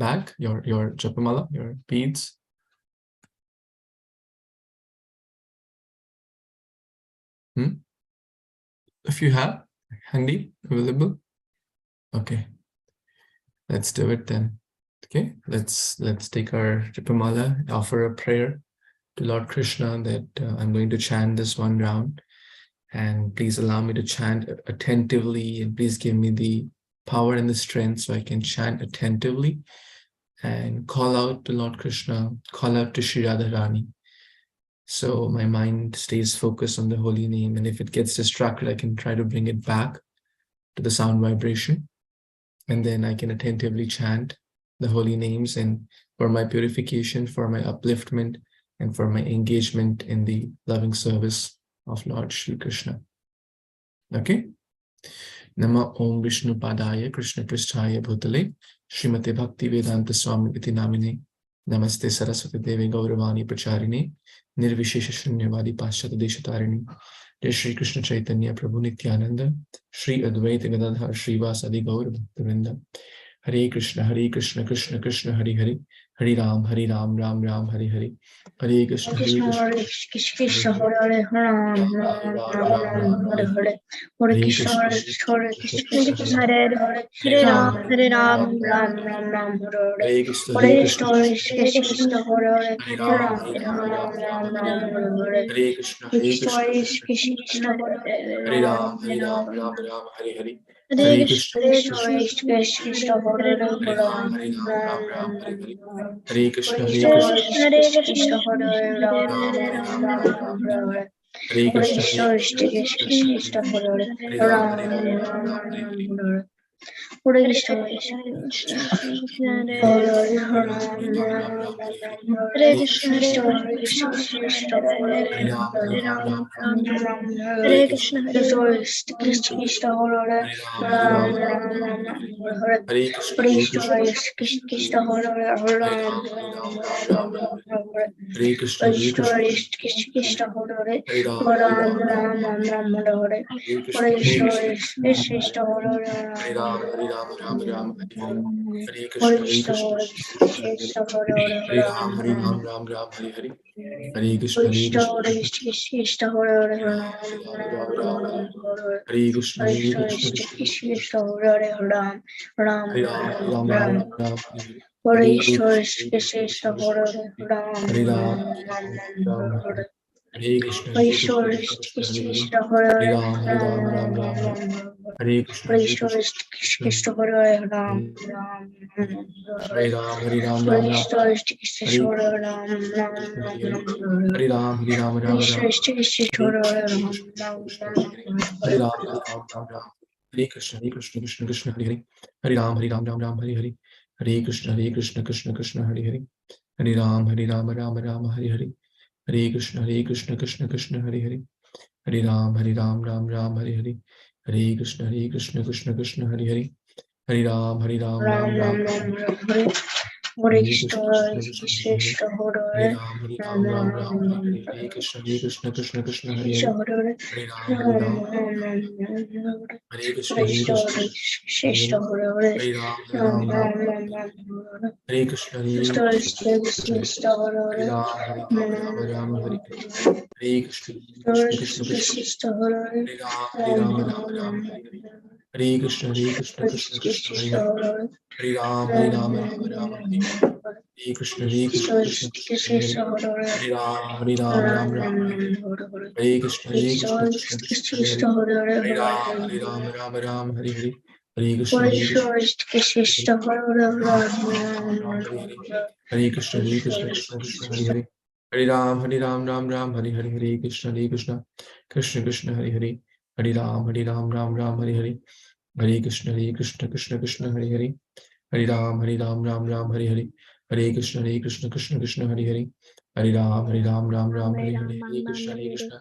bag, your japamala, your beads? If you have handy, available, okay, let's do it then. Okay, let's take our japamala, offer a prayer to Lord Krishna that I'm going to chant this one round, and please allow me to chant attentively, and please give me the power and the strength so I can chant attentively and call out to Lord Krishna, call out to Shri Radharani, so my mind stays focused on the holy name, and if it gets distracted, I can try to bring it back to the sound vibration, and then I can attentively chant the holy names, and for my purification, for my upliftment, and for my engagement in the loving service of Lord Shri Krishna. Okay? Nama Om Vishnu Padaya Krishna Pristhaya Bhutale Srimate Bhakti Vedanta Swami Iti Namine Namaste Saraswati Devi Gauravani Pracharine Nirvishesha Shunyavadi Paschata Deshatarini Jai Shri Krishna Chaitanya Prabhu Nityananda Shri Advaita Gadadhar Srivasadi Gaur Bhaktivinoda Hare Krishna Krishna Krishna Hare Hare Hare Ram Ram Ram Hare Hare Hare Krishna Krishna Hare Hare Ram Hare Hare Hare Krishna Hare Ram Ram Ram Hare Krishna Hare Krishna Krishna Hare Ram Ram Ram Hare Krishna Krishna Hare Ram Ram Hare Hare Hare Hare Krishna Krishna Hare Hare Ram Ram Hare Hare Krishna Hare Krishna Hare Ram Ram Hare Krishna Krishna Krishna Hare Hare Ram Ram Hare Krishna Hare Krishna Hare Ram Hare Krishna Krishna Hare Ram Hare Krishna Krishna Hare Ram Hare Krishna Krishna Hare Hare Ram Ram Hare Hare Krishna Krishna Hare Ram Hare Krishna Hare Krishna Hare Ram Hare Hare Hare Krishna Krishna Hare Hare Krishna Krishna Hare Ram Hare Ram Hare Hare Krishna Hare Ram Hare Ram Hare Krishna Hare Hare Krishna Hare Ram Hare Krishna Hare Krishna Hare Ram Hare Ram Hare Ram Hare Hare Krishna Hare Ram Hare Ram Hare Ram Hare Krishna Krishna Hare Hare Ram Hare Hare Hare Krishna Krishna Hare Hare Hare Ram Ram Hare Hare Hare Krishna Krishna Hare Hare Hare Ram Ram Hare Hare Hare Krishna Krishna Hare Hare Hare Ram Ram Hare Hare Krishna Krishna Hare Hare Ram Ram Hare Krishna Hare Hare Krishna Hare Hare Ram Ram Hare Krishna Krishna Hare Hare Ram Ram Hare Krishna Krishna Krishna Hare Hare Ram Hare Hare Krishna Krishna Hare Hare Ram Hare Krishna Hare Hare Ram Hare Krishna Krishna Hare Ram Hare Krishna Hare Ram Hare Hare Hare Krishna Hare Krishna Hare Hare Hare Ram Hare Hare Krishna Krishna Hare Hare Hare Ram Hare Hare Hare Krishna Krishna Hare Hare Hare Ram Hare Hare Hare Krishna Krishna Hare Hare Hare Ram Hare Ram Hare Hare Hare Krishna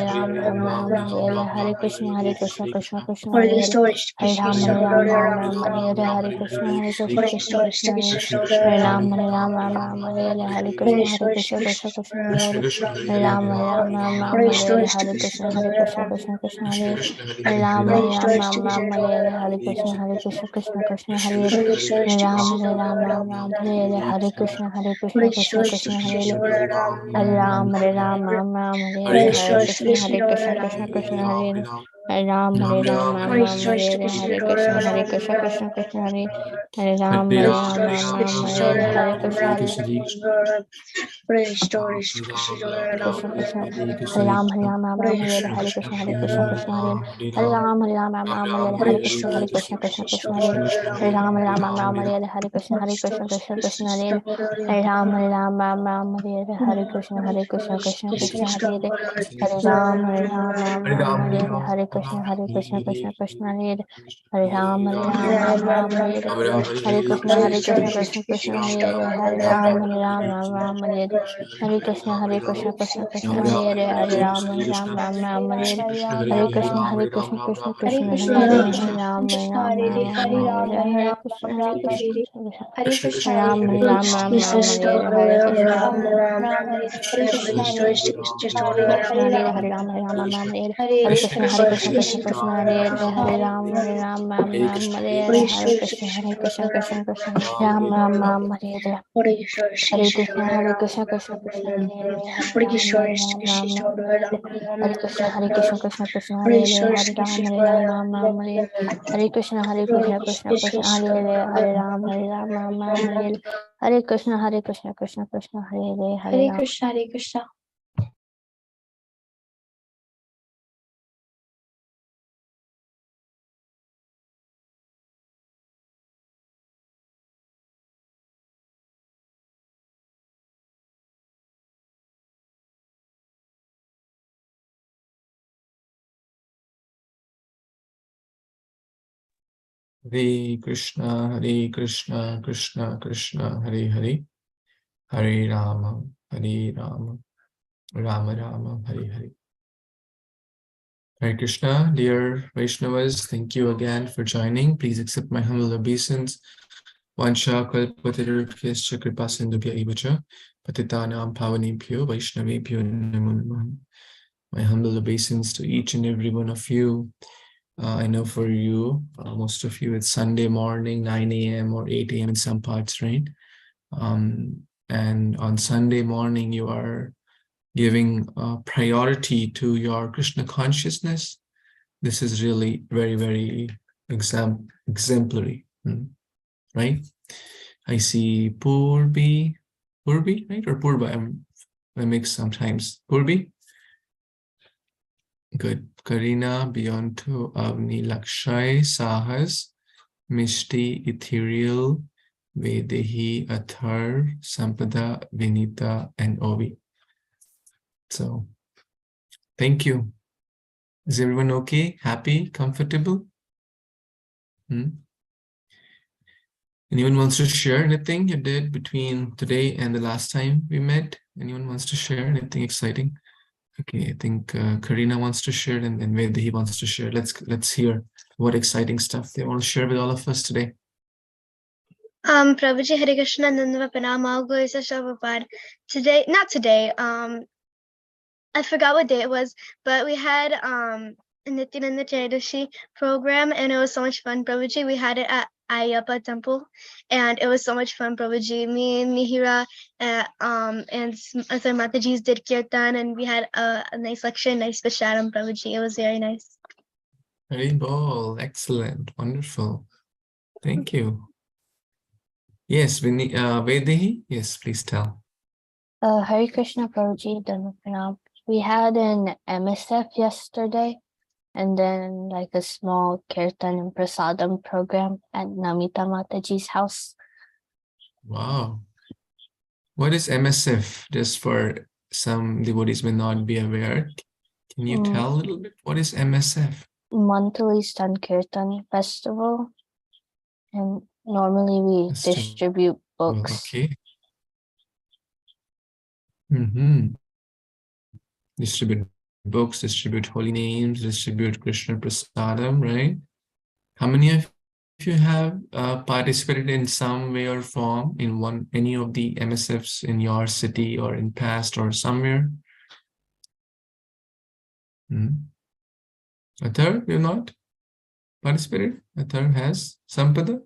Ram Ram Ram Hare Hare Hare Krishna Krishna Krishna Holy Hare Hare Story, Hare Krishna Ram Krishna Hare Ram Hare Ram Ram, Ram Hare Hare Hare Krishna Krishna Holy Krishna Story, Krishna Hare Krishna Krishna Hare Hare Ram Ram, Hare Ram Ram Ram Hare Hare Hare Holy Krishna Story, Krishna Krishna Krishna Krishna Krishna Hare Hare Ram, Hare Ram Hare Ram Ram Ram Holy Hare Hare Story, Hare Krishna Krishna Hare Krishna Ram, Krishna Krishna Hare Hare Hare Hare Ram Holy Hare Ram Story, Ram Ram Krishna Hare Hare Hare Ram, Krishna Hare Krishna Krishna Krishna Hare Holy Story, Hare Ram Krishna Hare Ram Hare Ram Ram, Ram Hare Hare Krishna Holy Krishna Story, Krishna Krishna Hare Hare Ram, Hare Ram Ram Ram Hare Holy Hare Story, Krishna Krishna Krishna Hare Krishna Ram, Krishna Hare Hare Ram Ram Holy Ram Story, Ram Krishna Hare Hare Hare Ram, Krishna Krishna Krishna Hare Hare Ram Holy Hare Ram Story, Ram Ram Krishna Hare Hare Hare Ram, Krishna Holy Story, Krishna Hare Krishna Ram, Krishna Hare Ram Ram Ram Holy Hare Story, Hare Krishna Krishna Hare Hare Ram Hare Krishna Hare Krishna Krishna Hare Hare Ram Ram Ram Hare Hare Krishna Krishna Krishna Krishna Hare Hare Ram Ram Hare Krishna Krishna Krishna Hare Hare Ram Krishna Hare Krishna Krishna Hare Hare Ram Ram Hare Hare Krishna Krishna Krishna Krishna Hare Hare Ram Ram Ram Hare Hare Krishna Krishna Krishna Hare Hare Ram Ram Hare Hare Krishna Krishna Krishna Hare Hare Ram Ram Hare Hare Krishna Krishna Krishna Hare Hare Ram Hare Krishna Krishna Ram Hare Hare Krishna Hare Hare Ram Hare Hare Krishna Krishna Hare Hare Ram Hare Hare Krishna Krishna Ram Hare Hare Krishna Krishna Hare Hare Hare Krishna Krishna Hare Hare Ram Hare Hare Krishna Krishna Hare Ram Hare Hare Krishna Krishna Hare Hare Ram Hare Krishna. Hare Krishna, Krishna Krishna, Hare Hare, Hare Rama, Rama Rama, Hare Hare. Hare Krishna, dear Vaishnavas, thank you again for joining. Please accept my humble obeisance. Vansha kalpatarubhyascha kripasindubhya evacha patitanam pavanebhyo Vaishnavebhyo namo namaha. My humble obeisance to each and every one of you. I know for you, most of you, it's Sunday morning, 9 a.m. or 8 a.m. in some parts, right? And on Sunday morning, you are giving priority to your Krishna consciousness. This is really very, very exemplary, right? I see Purbi, right? Or Purba, I mix sometimes. Purbi? Good. Karina, Beyonto, Avni, Lakshay, Sahas, Mishti, Ethereal, Vedehi, Athar, Sampada, Vinita, and Ovi. So, thank you. Is everyone okay? Happy? Comfortable? Anyone wants to share anything you did between today and the last time we met? Anyone wants to share anything exciting? Okay, I think Karina wants to share, and then Vedehi wants to share. Let's hear what exciting stuff they want to share with all of us today. Prabhuji, Hare Krishna, Nandava Pranam, not today, I forgot what day it was, but we had Nityananda Chaturdashi program, and it was so much fun, Prabhuji. We had it at Ayyappa temple, and it was so much fun, Prabhuji. Me and Mihira and other Matajis did kirtan, and we had a nice lecture, nice Visharam, Prabhuji. It was very nice. Very ball, excellent, wonderful. Thank you. Yes, Vedehi, yes, please tell. Hare Krishna Prabhuji, Dhamma Pranam. We had an MSF yesterday, and then like a small kirtan and prasadam program at Namita Mataji's house. Wow. What is MSF? Just for some devotees may not be aware. Can you tell a little bit? What is MSF? Monthly Sankirtan Festival. And normally we distribute books. Okay. Distribute books, distribute holy names, distribute Krishna Prasadam, right? How many of you have participated in some way or form in any of the MSFs in your city or in past or somewhere? Athar, you're not participated? Athar has. Sampada?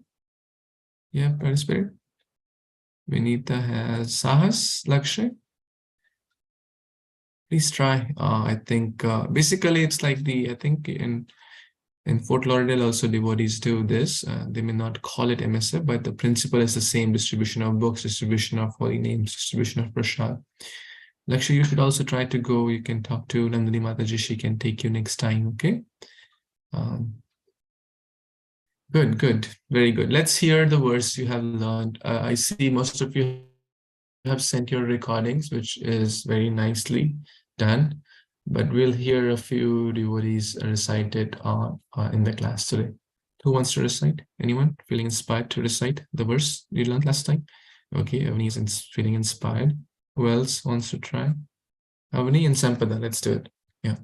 Yeah, participated. Vinita has. Sahas, Lakshay? Please try. I think basically it's like I think in Fort Lauderdale also devotees do this. They may not call it MSF, but the principle is the same: distribution of books, distribution of holy names, distribution of prasad. Lakshay, you should also try to go. You can talk to Nandini Mataji. She can take you next time, okay? Good. Very good. Let's hear the verse you have learned. I see most of you have sent your recordings, which is very nicely done. but we'll hear a few devotees recite it in the class today. Who wants to recite? Anyone feeling inspired to recite the verse you learned last time? Okay, Avani is feeling inspired. Who else wants to try? Avani and Sampada, let's do it. Yeah.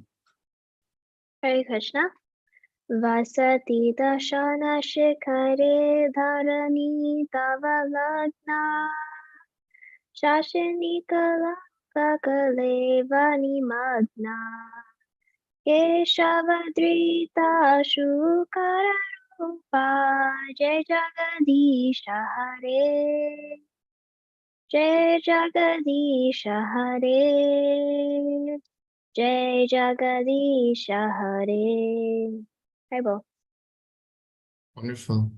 Hare Krishna. Vasati dashana shikare dharani tavalagna shashini kakalevani magna keshavadrita shukara rupa jai jagadisha hare jai jagadisha hare jai jagadisha hare. Hi, Bo. Wonderful.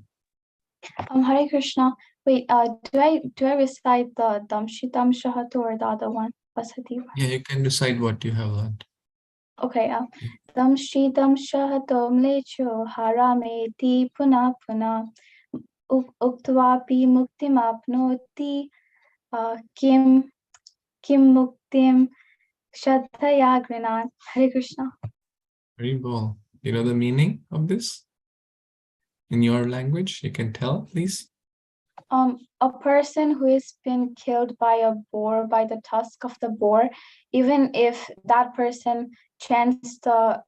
Hare Krishna. Wait, do I recite the Damshitam Shahatu or the other one? Vasati. Yeah, you can decide what you have learned. Okay. Damshitam Shahatom Lecho Harameti Puna Puna Uktvapi Muktimapnoti Kim Muktim Shadhaya Grinat. Hare Krishna. Very well. You know the meaning of this? In your language, you can tell, please. A person who has been killed by a boar, by the tusk of the boar, even if that person chants the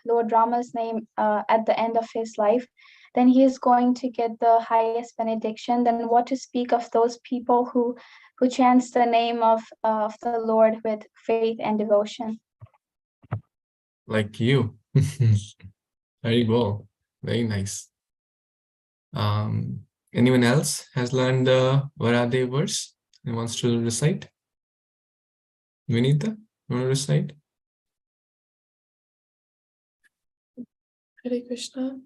Lord Rama's name at the end of his life, then he is going to get the highest benediction. Then what to speak of those people who chants the name of the Lord with faith and devotion? Like you. Very well. Very nice. Anyone else has learned the Varade verse and wants to recite? Vinita, you want to recite? Hare Krishna.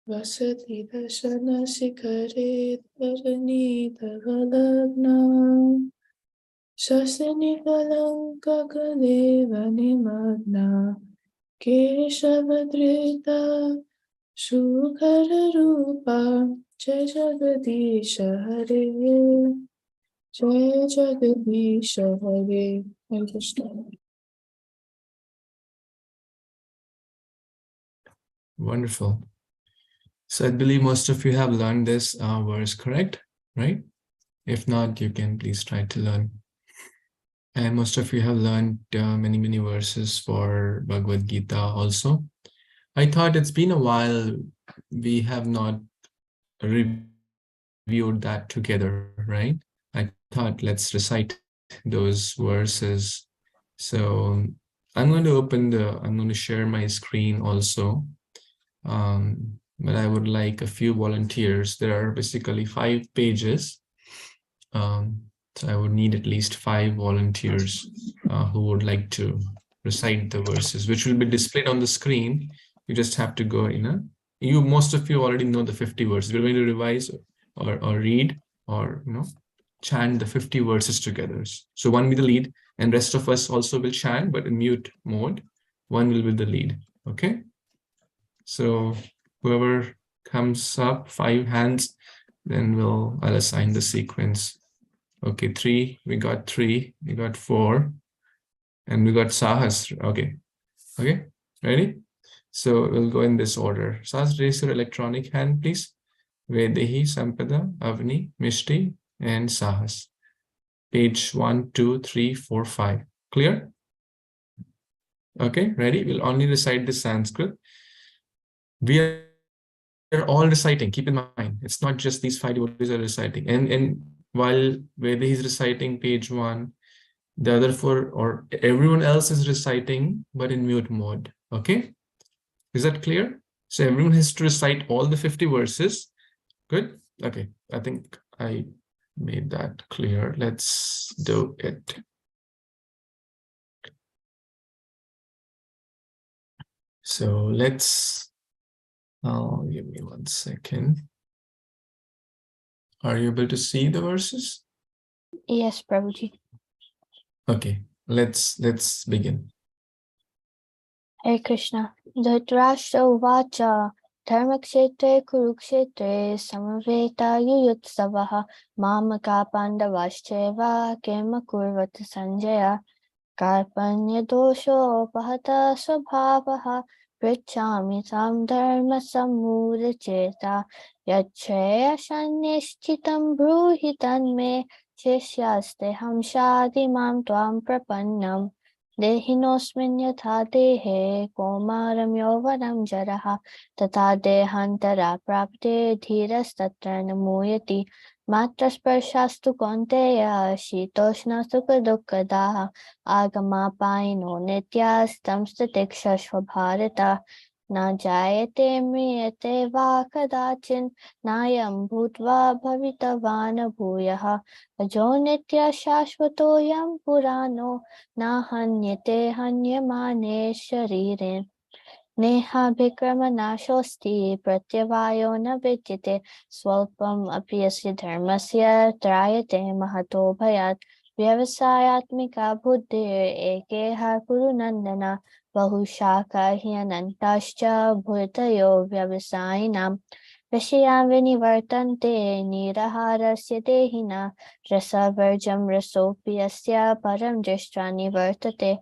Vasati dashana shikare dharani tavalagna shasini kalanka kaleva nimagna keshavadrita shukara rupa jai jagadisha hare jai jagadisha hare. Hare Krishna. Wonderful. So I believe most of you have learned this verse, correct? Right? If not, you can please try to learn. And most of you have learned many, many verses for Bhagavad Gita also. I thought it's been a while we have not reviewed that together, right? I thought let's recite those verses. So I'm going to share my screen also. But I would like a few volunteers. There are basically 5 pages. So I would need at least 5 volunteers who would like to recite the verses, which will be displayed on the screen. You just have to go in most of you already know the 50 verses. We're going to revise or read or chant the 50 verses together. So one will be the lead and rest of us also will chant, but in mute mode. One will be the lead. Okay. So whoever comes up, 5 hands, then I'll assign the sequence. Okay, 3, we got 3, we got 4, and we got Sahas. Okay, ready? So we'll go in this order. Sahas, raise your electronic hand, please. Vedehi, Sampada, Avni, Mishti, and Sahas. Page 1, 2, 3, 4, 5. Clear? Okay, ready? We'll only recite the Sanskrit. We are all reciting, keep in mind. It's not just these 5 devotees are reciting. And while Vedehi is reciting page 1, the other 4 or everyone else is reciting, but in mute mode. Okay? Is that clear? So everyone has to recite all the 50 verses. Good? Okay. I think I made that clear. Let's do it. So let's, give me 1 second. Are you able to see the verses? Yes, Prabhuji. Okay, let's begin. Hare Krishna. Dhritarashtra uvacha dharmakshetre kurukshetre samaveta yuyutsavaha mamaka pandavascheva kema kurvata sanjaya कार्पण्यदोषोपहतः स्वभावः पृच्छामि तं धर्मसम्मूढचेता यच्छ्रेयसन्निश्चितं ब्रूहि तन्मे शिष्यास्तेऽहं शाधिमां त्वां प्रपन्नम् देहिनोऽस्मिन् यथा देहे कौमारं यौवनं जरः तथा देहान्तरा प्राप्ते धीरस्तत्र न मुह्यति मात्र स्पर्शास्तु कौन्तेय शीतोष्णसुखदुःखदाः आगमापायिनो नित्यास्तं स्थितिक्षस्व भारत न जायते म्रियते वा कदाचिन् नायं भूत्वा भवितवान् भूयः अजो नित्यः शाश्वतोऽयं पुराणो न हन्यते हन्यमाने शरीरे नेहाभिक्रमनाशोऽस्ति प्रत्यवायो न विद्यते स्वल्पम् अपि यस्य धर्मस्य त्रायते महतो भयात् व्यवसायात्मिका बुद्धिरेकेह कुरु नन्दन बहुशाखा ह्यनन्ताश्च भूतयो व्यवसायिनां विषया विनिवर्तन्ते निराहारस्य देहिनः रसवर्जं रसोऽपि यस्य परं दृष्ट्वा निवर्तते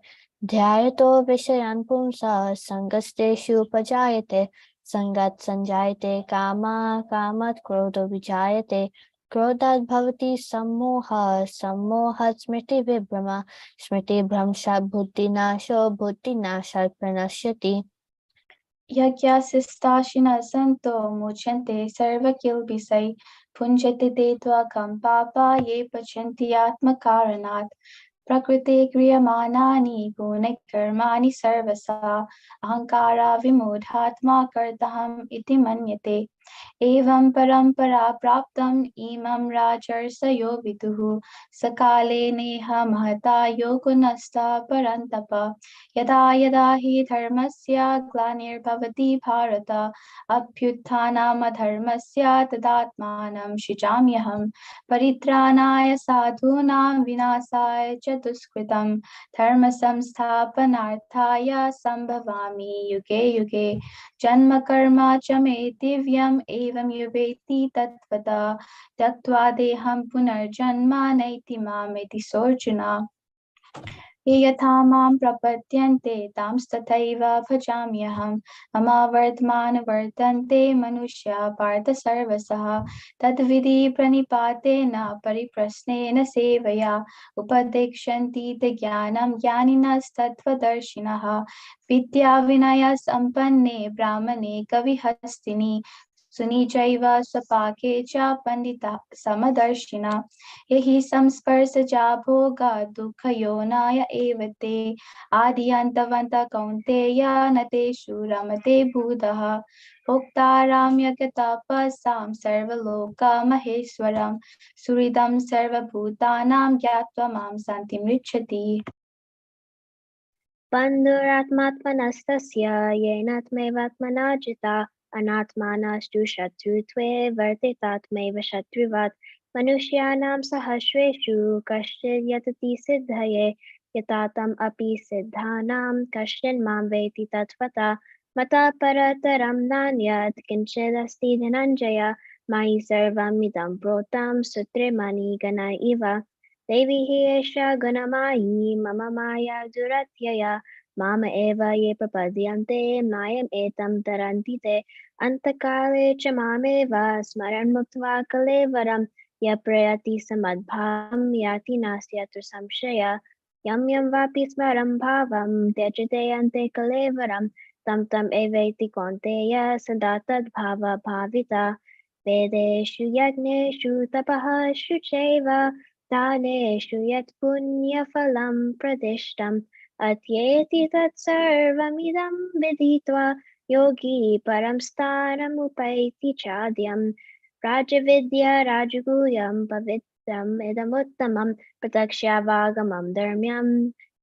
ध्यायतो विषयान् पुंसः सङ्गस्तेषुपजायते सङ्गात् सञ्जायते कामात् क्रोधो विजायते क्रोधात् भवति सम्मोहः सम्मोहात् स्मृतिविभ्रमः स्मृतिभ्रंशात् बुद्धिनाशो बुद्धिनाशात् प्रणश्यति यज्ञासिस्ताशिनः सन्तो मुच्यन्ते सर्वकिल्बिषै भुञ्जते ते त्वकं पापा ये पचन्ति आत्मकारणात् प्रकृते क्रियमाणानि गुणकर्माणि सर्वसा अहङ्कारा विमूढात्मा कर्ताहम् इति मन्यते एवं परम्परा प्राप्तम् इमं राजर्षयो विदुः सकाले नेह महता योगुनस्ता परन्तप यदा यदा हि धर्मस्य ग्लानिर्भवति भारत अभ्युत्थानमधर्मस्य तदात्मानं सृजाम्यहं परित्राणाय साधूनां विनाशाय च दुष्कृतं धर्म संस्थापनार्थाय सम्भवामि युगे युगे जन्म कर्म च मे दिव्यम् एवं युवेति तत्त्वतः त्यक्त्वा देहं पुनर्जन्म नैति मामेति सोऽर्जुन ये यथा मां प्रपद्यन्ते तांस्तथैव भजाम्यहम् मम वर्तमानवर्तन्ते मनुष्या पार्थ सर्वशः तद्विधि प्रणिपातेन परिप्रश्नेन सेवया उपदेक्ष्यन्ति ते ज्ञानं ज्ञानिनस्तत्त्वदर्शिनः विद्याविनयसम्पन्ने ब्राह्मणे कविहस्तिनि सुनी चैव स्वपाके च पंडिता समदर्शिना यहि संस्पर्शजा भोगा दुःखयोनाय एव ते आदिअन्तवन्तः कौन्तेय न तेषु रमते बुधः भोक्तारां यज्ञतपसां सर्वलोकमहेश्वरं सुहृदं सर्वभूतानां ज्ञात्वा मां शान्तिमृच्छति बन्धुरात्मात्मनस्तस्य येनात्मैवात्मना जिता अनात्मानस्तु शत्रुत्वे वर्तेतात्मैव शत्रुवत् मनुष्याणां सहस्रेषु कश्चित् यतति सिद्धये यथा तम् अपि सिद्धानां कश्चिन् मां वेत्ति तत्त्वतः मता परतरं नान्यत् किञ्चिदस्ति धनञ्जय मयि सर्वमिदं प्रोतं सूत्रे मणिगणा इव देवी हि एषा गुणमायी मम माया दुरत्यया माम एव ये प्रपद्यन्ते मायम् एतं तरन्ति ते अन्तकाले च मामेव स्मरन् मुक्त्वा कलेवरं यः प्रयाति समद्भावं याति नास्त्यत्र संशय यं यं वापि स्मरं भावं त्यजते अन्ते कलेवरं तं तम् एवेति कौन्तेय सदा तद्भावः भाविता वेदेषु यज्ञेषु तपःषु चैव दानेषु यत् पुण्यफलं प्रदिष्टम् अत्येति तत्सर्वमिदं विदित्वा योगी परं स्थानमुपैति चाद्यं राजविद्या राजगुह्यं पवित्रम् इदमुत्तमं प्रत्यक्षावागमं धर्म्यं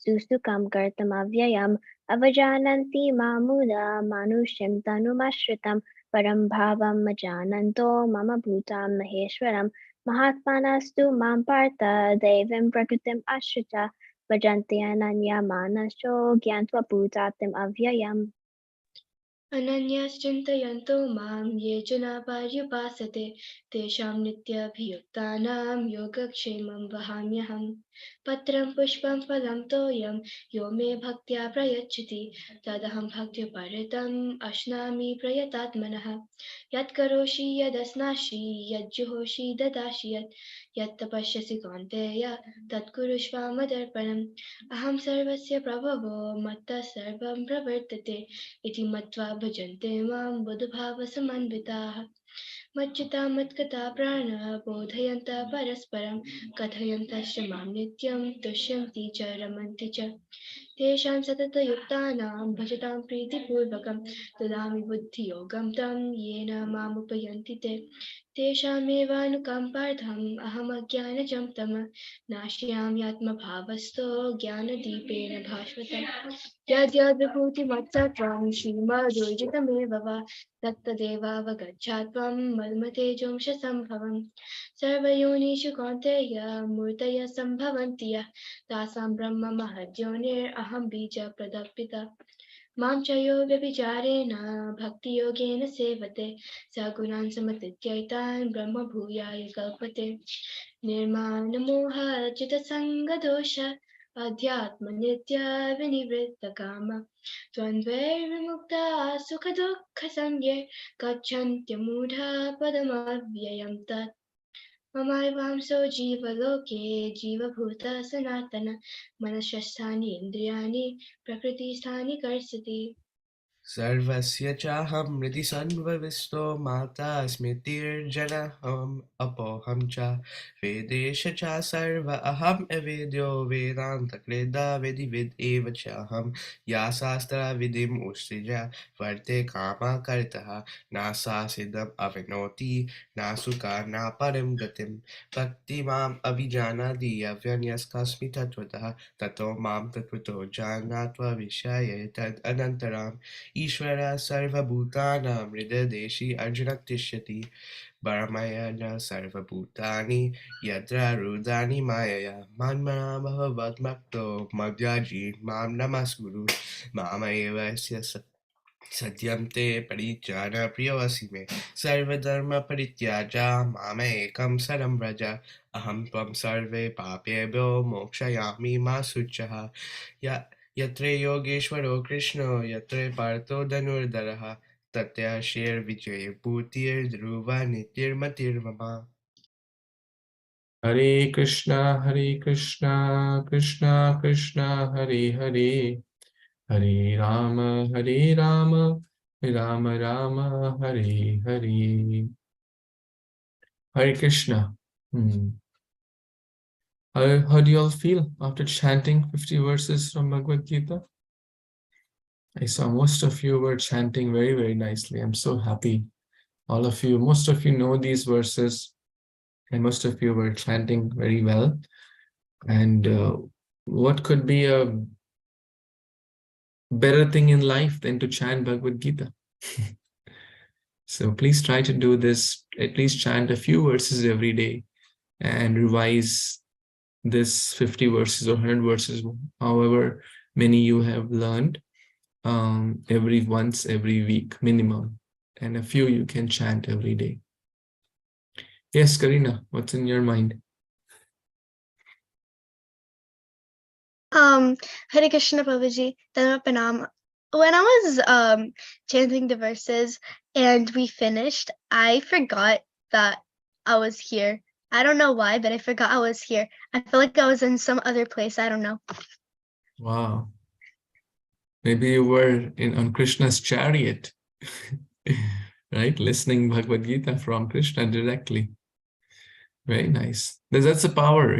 सुसुखं कर्तुमव्ययम् अवजानन्ति मामुदा मानुष्यं तनुमाश्रितं परं भावम् अजानन्तो मम भूतां महेश्वरम् महात्मानस्तु मां पार्थ दैवीं प्रकृतिम् आश्रिता भजन्ते अनन्या मानसो ज्ञात्वा भूतात्म अव्ययम् अनन्याश्चिन्तयन्तो मां ये जना पर्युपासते तेषां नित्यभियुक्तानां योगक्षेमं वहाम्यहम् Patram pushpam phalam toyam yo me bhaktya prayachati tadaham bhaktya ashnami prayatatmanah yat karoshi yadasnashi yad juhoshi dadashi yat tapashyasi kaunteya tat kurushva madarpanam aham sarvasya prabhavo matta sarvam pravartate iti matva bhajante mam buddhabhava samanvitaah मच्युता मत्कथा प्राणः बोधयन्तः परस्परं कथयन्तश्च मां नित्यं तुष्यन्ति च रमन्ति च तेषां सततयुक्तानां भजतां प्रीतिपूर्वकं ददामि बुद्धियोगं तं येन मामुपयन्ति ते तेषामेवानुकम्पार्थम् अहमज्ञानजं तमः नाशयामि आत्मभावस्थो ज्ञानदीपेन भास्वता यद्यद्विभूतिमत्सत्त्वं श्रीमदुर्जितमेव वा तत्तदेवावगच्छात्वं मन्मतेजोंशसम्भवम् सर्वयोनिषु कौन्तेय मूर्तयः सम्भवन्ति यः तासां ब्रह्म महद्योनिरहं बीजप्रदः मां च यो व्यभिचारेण भक्तियोगेन सेवते सगुणान् समतीत्यैतान् ब्रह्मभूयाय कल्पते निर्माणमोहचितसङ्गदोष अध्यात्मनित्य विनिवृत्तकाम द्वन्द्वैर्विमुक्ता सुखदुःखसंज्ञे गच्छन्त्यमूढा पदमव्ययं तत् ममावांसो जीवलोके जीवभूतः सनातन मनश्स्थानि इन्द्रियाणि प्रकृतिस्थानि कर्षति सर्वस्य चाहं हृदि संविष्टो माता स्मृतिर्जनहम् अपोऽहं च वेदेश च सर्व अहम् अवेद्यो वेदान्तकृदा विधिविद् एव चाहं या शास्त्रविधिम् उत्सृज्य वर्ते कामकर्तः न सा सिद्धम् अविनोति न सुखा न परं गतिं भक्ति माम् अभिजानाति अव्यन्यस्कस्मि तत्त्वतः ततो मां तत्त्वतो जानात्वा विषये तद् अनन्तरम् ईश्वर सर्वभूतानां हृदयदेशि अर्जुन तिष्ठति परमयन सर्वभूतानि यत्र रुदानि मायया मन्मना भवद्भक्तो मद्याजीन् मां नमस्कुरु मामैवस्य सत्यं ते परिज्ञान प्रियोऽसि मे सर्वधर्मपरित्याज्य मामेकं शरणं व्रज अहं त्वं सर्वे पापेभ्यो मोक्षयामि मा शुचः यत्र योगेश्वरो कृष्णो यत्र पार्थो धनुर्धरः तत्र शेर्विजयभूतिर्ध्रुवः नित्यर्मतिर्मम Hare Krishna Krishna Krishna Hare Hare Hare Rama Rama Rama Hare Hare. Hare Krishna. How do you all feel after chanting 50 verses from Bhagavad Gita? I saw most of you were chanting very, very nicely. I'm so happy. All of you, most of you know these verses, and most of you were chanting very well. And what could be a better thing in life than to chant Bhagavad Gita? So please try to do this, at least chant a few verses every day and revise this 50 verses or 100 verses, however many you have learned, every week minimum, and a few you can chant every day. Yes, Karina, what's in your mind? Hare Krishna Prabhuji, Dhamma Pranam. When I was chanting the verses and we finished, I forgot that I was here. I don't know why, but I forgot I was here. I feel like I was in some other place. I don't know. Wow. Maybe you were on Krishna's chariot, right? Listening Bhagavad Gita from Krishna directly. Very nice. That's the power,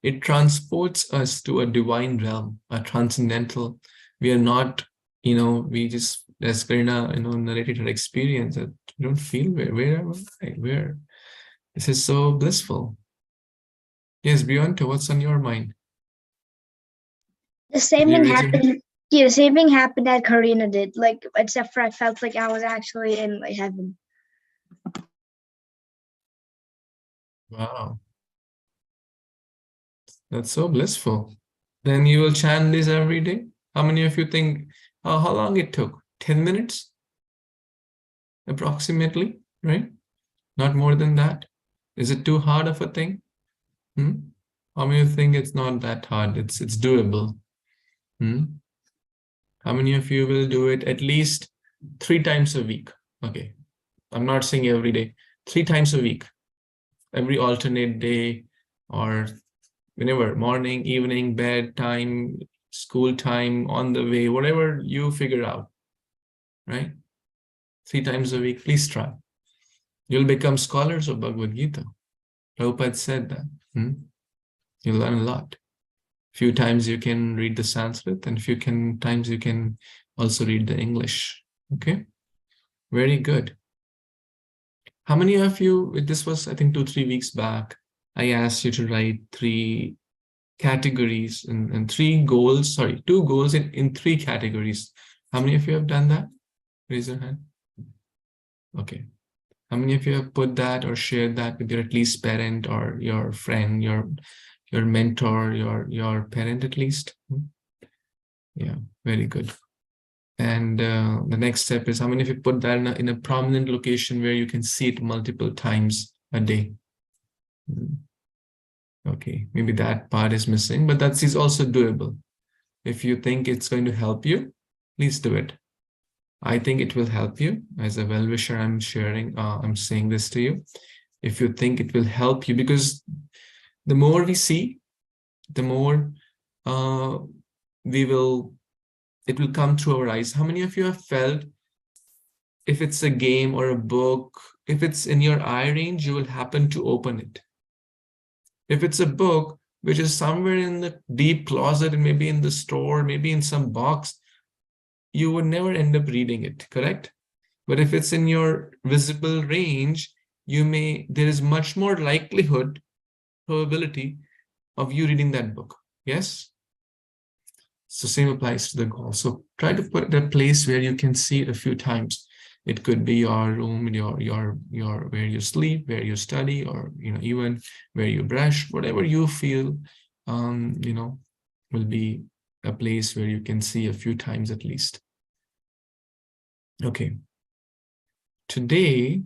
it transports us to a divine realm, a transcendental. We are not, we just, as Karina, narrated her experience, that you don't feel where am I? Where? This is so blissful. Yes, Beyonce, what's on your mind? The same thing happened. Yeah, the same thing happened that Karina did. Like, except for I felt like I was actually in like heaven. Wow. That's so blissful. Then you will chant this every day? How many of you think, how long it took? 10 minutes? Approximately, right? Not more than that? Is it too hard of a thing? How many of you think it's not that hard? It's doable. How many of you will do it at least 3 times a week? Okay, I'm not saying every day, 3 times a week, every alternate day, or whenever, morning, evening, bedtime, school time, on the way, whatever you figure out, right? 3 times a week, please try. You'll become scholars of Bhagavad Gita. Prabhupada said that. You'll learn a lot. Few times you can read the Sanskrit, and few times you can also read the English. Okay, very good. How many of you, this was I think 2-3 weeks back, I asked you to write 3 categories and 3 goals, sorry, 2 goals in 3 categories. How many of you have done that? Raise your hand. Okay. How many of you have put that or shared that with your at least parent or your friend, your mentor, your parent at least? Yeah, very good. And the next step is, how many of you put that in a prominent location where you can see it multiple times a day? Okay, maybe that part is missing, but that is also doable. If you think it's going to help you, please do it. I think it will help you. As a well-wisher, I'm saying this to you. If you think it will help you, because the more we see, the more it will come through our eyes. How many of you have felt, if it's a game or a book, if it's in your eye range, you will happen to open it. If it's a book which is somewhere in the deep closet and maybe in the store, maybe in some box, you would never end up reading it, correct? But if it's in your visible range, there is much more probability of you reading that book. Yes? So same applies to the goal. So try to put it in a place where you can see it a few times. It could be your room, your where you sleep, where you study, or even where you brush, whatever you feel will be a place where you can see a few times at least. Okay. Today,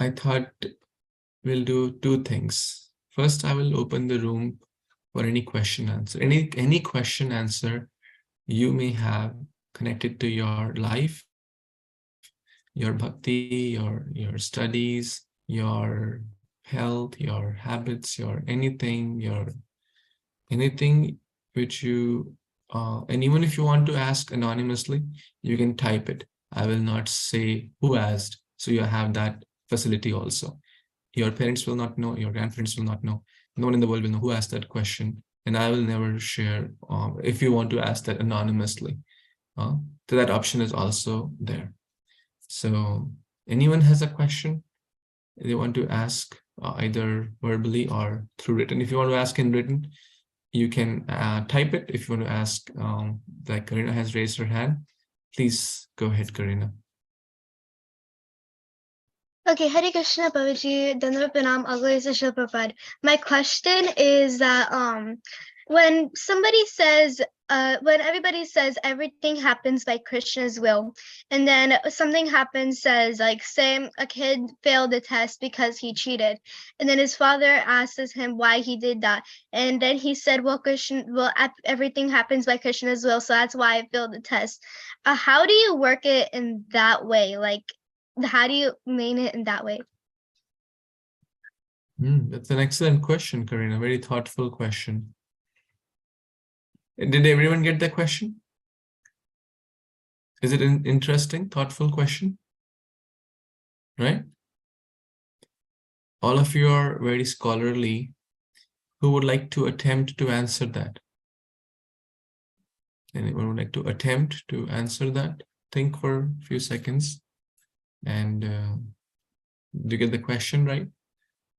I thought we'll do 2 things. First, I will open the room for any question answer. Any question answer you may have connected to your life, your bhakti, your studies, your health, your habits, anything which you and even if you want to ask anonymously, you can type it. I will not say who asked, so you have that facility also. Your parents will not know, your grandparents will not know, no one in the world will know who asked that question, and I will never share if you want to ask that anonymously. So that option is also there. So anyone has a question they want to ask, either verbally or through written. If you want to ask in written, you can type it. If you want to ask, like Karina has raised her hand, please go ahead, Karina. Okay, Hare Krishna, Babaji, Dandavat Pranam, Aglayasa Shilprapad. My question is that when everybody says everything happens by Krishna's will, and then something happens, says like, say a kid failed the test because he cheated, and then his father asks him why he did that, and then he said, well, everything happens by Krishna's will, so that's why I failed the test. How do you work it in that way? Like, how do you mean it in that way? That's an excellent question, Karina. Very thoughtful question. Did everyone get that question? Is it an interesting, thoughtful question? Right? All of you are very scholarly. Who would like to attempt to answer that? Anyone would like to attempt to answer that? Think for a few seconds. And do you get the question right?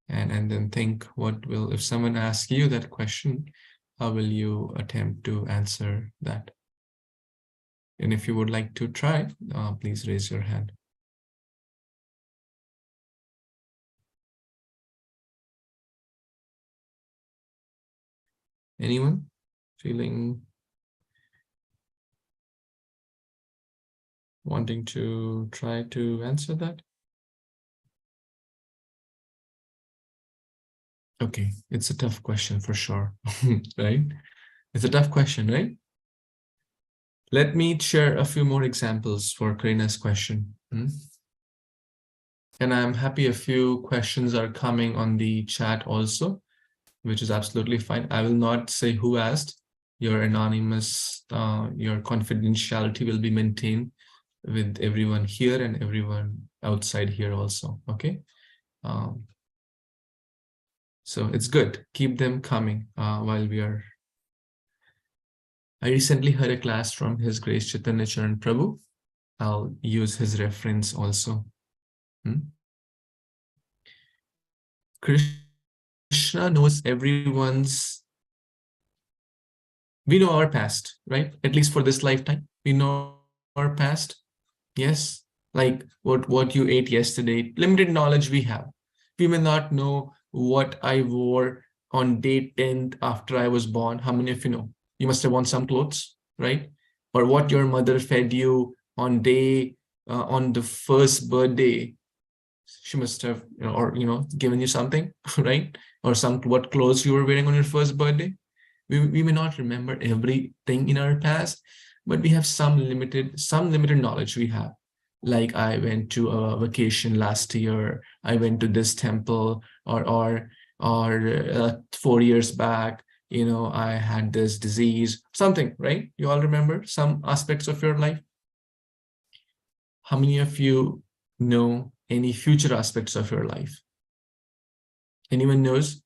And then think, if someone asks you that question, how will you attempt to answer that? And if you would like to try, please raise your hand. Anyone wanting to try to answer that? Okay, it's a tough question for sure, right? It's a tough question, right? Let me share a few more examples for Karina's question. And I'm happy a few questions are coming on the chat also, which is absolutely fine. I will not say who asked. Your anonymous, your confidentiality will be maintained with everyone here and everyone outside here also, okay? So it's good. Keep them coming while we are. I recently heard a class from His Grace Chaitanya Charan Prabhu. I'll use his reference also. Krishna knows everyone's. We know our past, right? At least for this lifetime, we know our past. Yes, like what you ate yesterday. Limited knowledge we have. We may not know what I wore on day 10th after I was born. How many of you know? You must have worn some clothes, right? Or what your mother fed you on the first birthday. She must have, given you something, right? Or what clothes you were wearing on your first birthday. We may not remember everything in our past, but we have some limited knowledge we have. Like I went to a vacation last year, I went to this temple, or 4 years back, I had this disease, something, right? You all remember some aspects of your life? How many of you know any future aspects of your life? Anyone knows?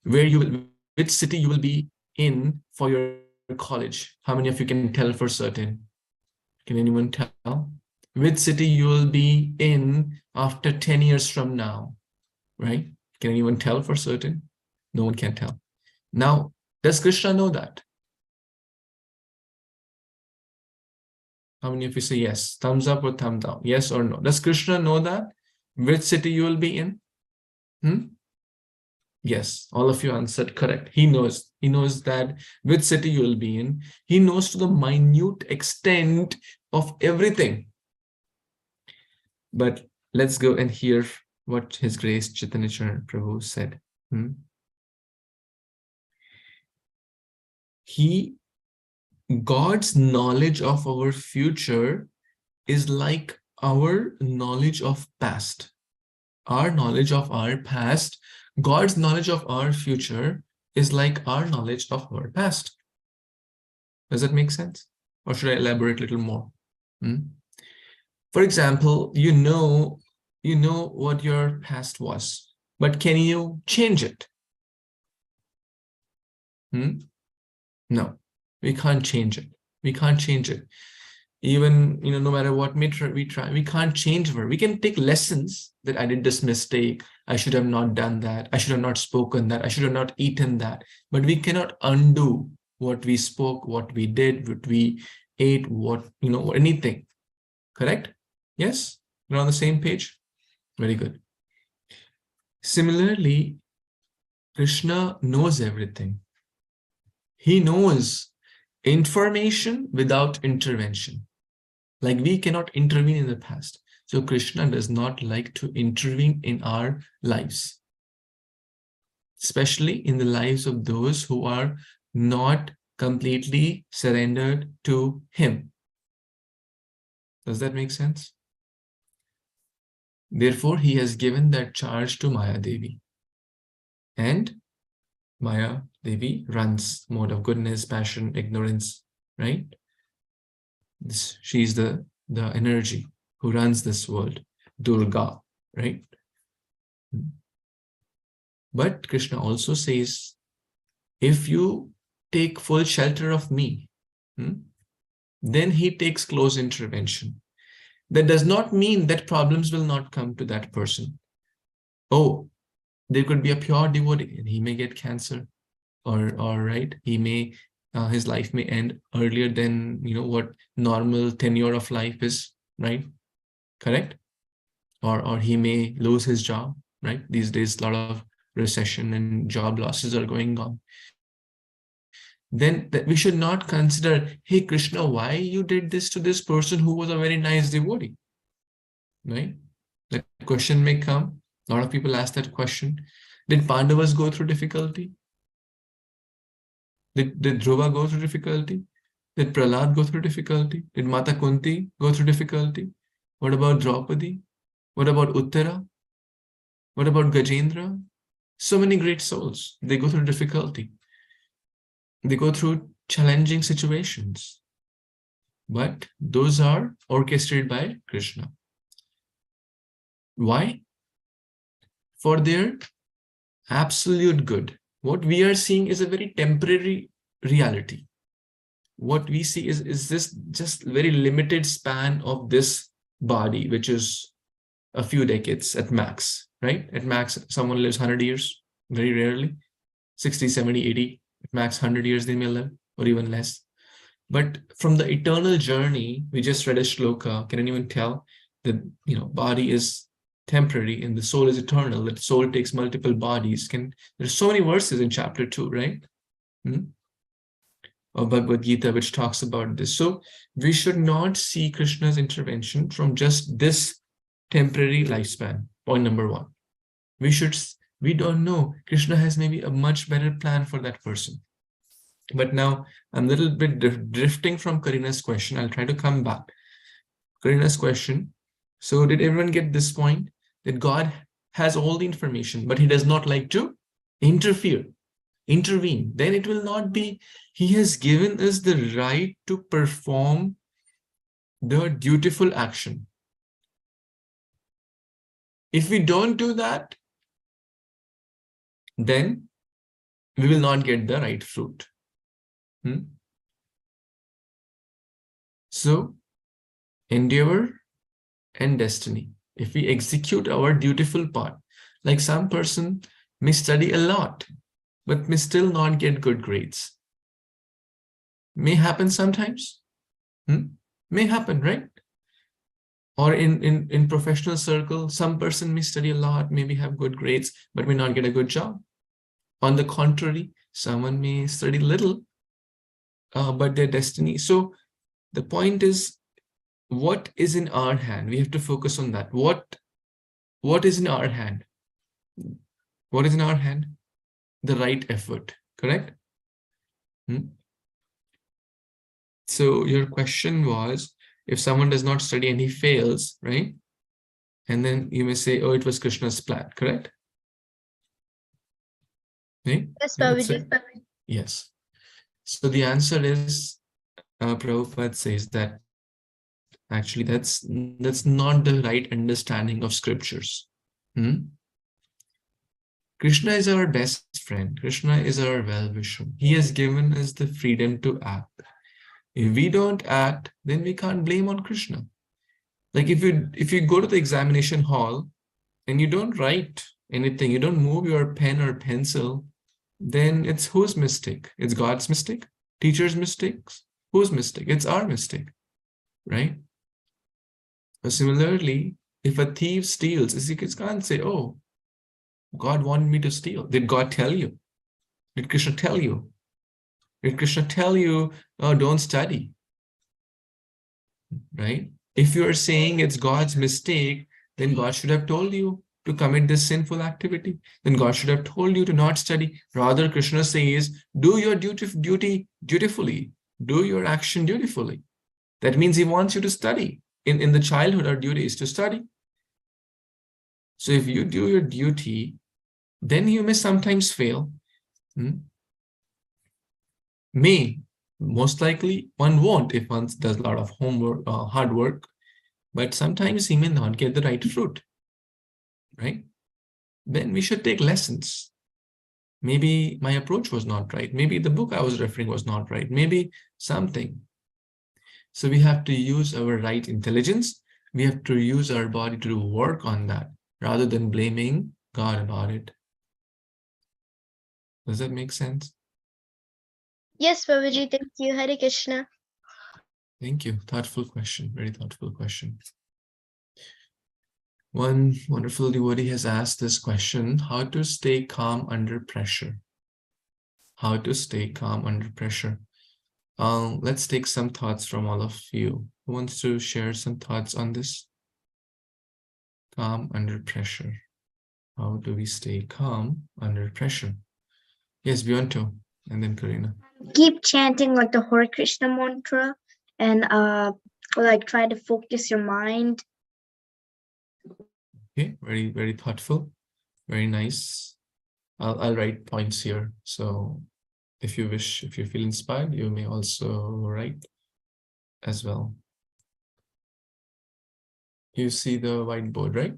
Which city you will be in for your college? How many of you can tell for certain? Can anyone tell? Which city you will be in after 10 years from now, right? Can anyone tell for certain? No one can tell. Now, does Krishna know that? How many of you say yes? Thumbs up or thumb down? Yes or no? Does Krishna know that? Which city you will be in? Yes, all of you answered correct. He knows. He knows that which city you will be in. He knows to the minute extent of everything. But let's go and hear what His Grace Chaitanya Charan Prabhu said. God's knowledge of our future is like our knowledge of past. Our knowledge of our past, God's knowledge of our future is like our knowledge of our past. Does that make sense? Or should I elaborate a little more? For example, you know what your past was, but can you change it? No, we can't change it. We can't change it. Even, no matter what we try, we can't change her. We can take lessons that I did this mistake. I should have not done that. I should have not spoken that. I should have not eaten that. But we cannot undo what we spoke, what we did, what we ate, anything. Correct? Yes? We're on the same page? Very good. Similarly, Krishna knows everything. He knows information without intervention. Like we cannot intervene in the past. So Krishna does not like to intervene in our lives, especially in the lives of those who are not completely surrendered to him. Does that make sense? Therefore, he has given that charge to Maya Devi. And Maya Devi runs mode of goodness, passion, ignorance, right? She's the energy who runs this world, Durga, right? But Krishna also says, if you take full shelter of me, then he takes close intervention. That does not mean that problems will not come to that person. Oh, there could be a pure devotee and he may get cancer, or right, he may his life may end earlier than what normal tenure of life is, right? Correct? Or he may lose his job, right? These days a lot of recession and job losses are going on. Then we should not consider, hey Krishna, why you did this to this person who was a very nice devotee, right? That question may come. A lot of people ask that question. Did Pandavas go through difficulty? Did Dhruva go through difficulty? Did Prahlad go through difficulty? Did Mata Kunti go through difficulty? What about Draupadi? What about Uttara? What about Gajendra? So many great souls, they go through difficulty. They go through challenging situations. But those are orchestrated by Krishna. Why? For their absolute good. What we are seeing is a very temporary reality. What we see is this just very limited span of this body, which is a few decades at max, right? At max, someone lives 100 years, very rarely. 60, 70, 80, at max 100 years they may live, or even less. But from the eternal journey, we just read a shloka. Can anyone tell that, body is temporary and the soul is eternal, that soul takes multiple bodies? There's so many verses in chapter 2, right? Of Bhagavad Gita, which talks about this. So we should not see Krishna's intervention from just this temporary lifespan. Point number one. We don't know. Krishna has maybe a much better plan for that person. But now I'm a little bit drifting from Karina's question. I'll try to come back. Karina's question. So did everyone get this point? That God has all the information, but he does not like to intervene. Then it will not be, he has given us the right to perform the dutiful action. If we don't do that, then we will not get the right fruit. So, endeavor and destiny. If we execute our dutiful part, like some person may study a lot, but may still not get good grades. May happen sometimes. May happen, right? Or in professional circle, some person may study a lot, maybe have good grades, but may not get a good job. On the contrary, someone may study little, but their destiny. So the point is, what is in our hand? We have to focus on that. What is in our hand? What is in our hand? The right effort, correct? So your question was, if someone does not study and he fails, right? And then you may say, oh, it was Krishna's plan, correct? Right? Yes, Babaji. Yes. So the answer is, Prabhupada says that actually that's not the right understanding of scriptures. Krishna is our best friend. Krishna is our well-wisher. He has given us the freedom to act. If we don't act, then we can't blame on Krishna. Like if you go to the examination hall and you don't write anything, you don't move your pen or pencil, then it's whose mistake? It's God's mistake? Teacher's mistakes? Whose mistake? It's our mistake, right? But similarly, if a thief steals, you can't say, oh, God wanted me to steal. Did God tell you? Did Krishna tell you? Did Krishna tell you, oh, don't study? Right? If you are saying it's God's mistake, then God should have told you to commit this sinful activity. Then God should have told you to not study. Rather, Krishna says, do your duty dutifully. Do your action dutifully. That means he wants you to study. In the childhood, our duty is to study. So if you do your duty, then you may sometimes fail. Most likely one won't if one does a lot of homework, hard work, but sometimes he may not get the right fruit, right? Then we should take lessons. Maybe my approach was not right. Maybe the book I was referring was not right. Maybe something. So we have to use our right intelligence. We have to use our body to work on that rather than blaming God about it. Does that make sense? Yes, Babaji. Thank you. Hare Krishna. Thank you. Thoughtful question. Very thoughtful question. One wonderful devotee has asked this question: how to stay calm under pressure? How to stay calm under pressure? Let's take some thoughts from all of you. Who wants to share some thoughts on this? Calm under pressure. How do we stay calm under pressure? Yes, Beyonto, and then Karina. Keep chanting like the Hare Krishna mantra and like try to focus your mind. Okay, very, very thoughtful, very nice. I'll write points here. So if you wish, if you feel inspired, you may also write as well. You see the whiteboard, right?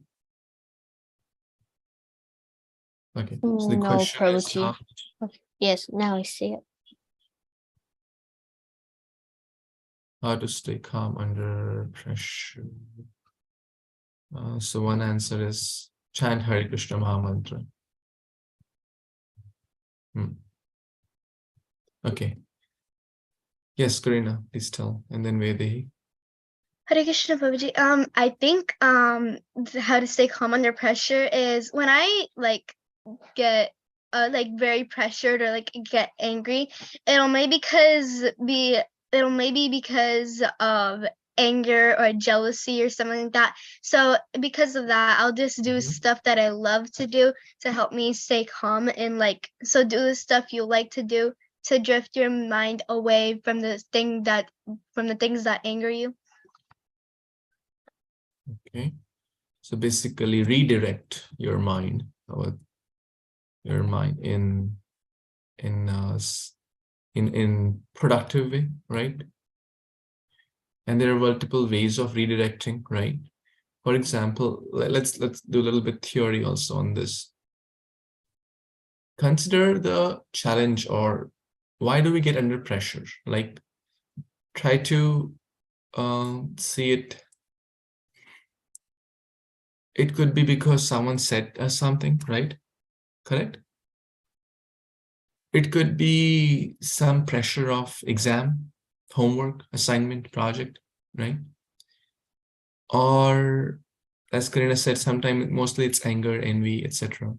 Okay, so the No, question is Prabhuji. how, Okay. Yes, now I see it. how to stay calm under pressure. So one answer is chant Hare Krishna Mahamantra. Okay. Yes, Karina, please tell. And then Vedehi. Hare Krishna Prabhuji. I think how to stay calm under pressure is when I like get like very pressured or like get angry, it'll maybe because of anger or jealousy or something like that. So because of that, I'll just do stuff that I love to do to help me stay calm, and like, so do the stuff you like to do to drift your mind away from the things that anger you. Okay. So basically redirect your mind, or your mind in productive way, right? And there are multiple ways of redirecting, right? For example, let's do a little bit theory also on this. Consider the challenge, or why do we get under pressure? Like, try to see it. It could be because someone said us something, right? Correct? It could be some pressure of exam, homework, assignment, project, right? Or as Karina said, sometimes mostly it's anger, envy, etc.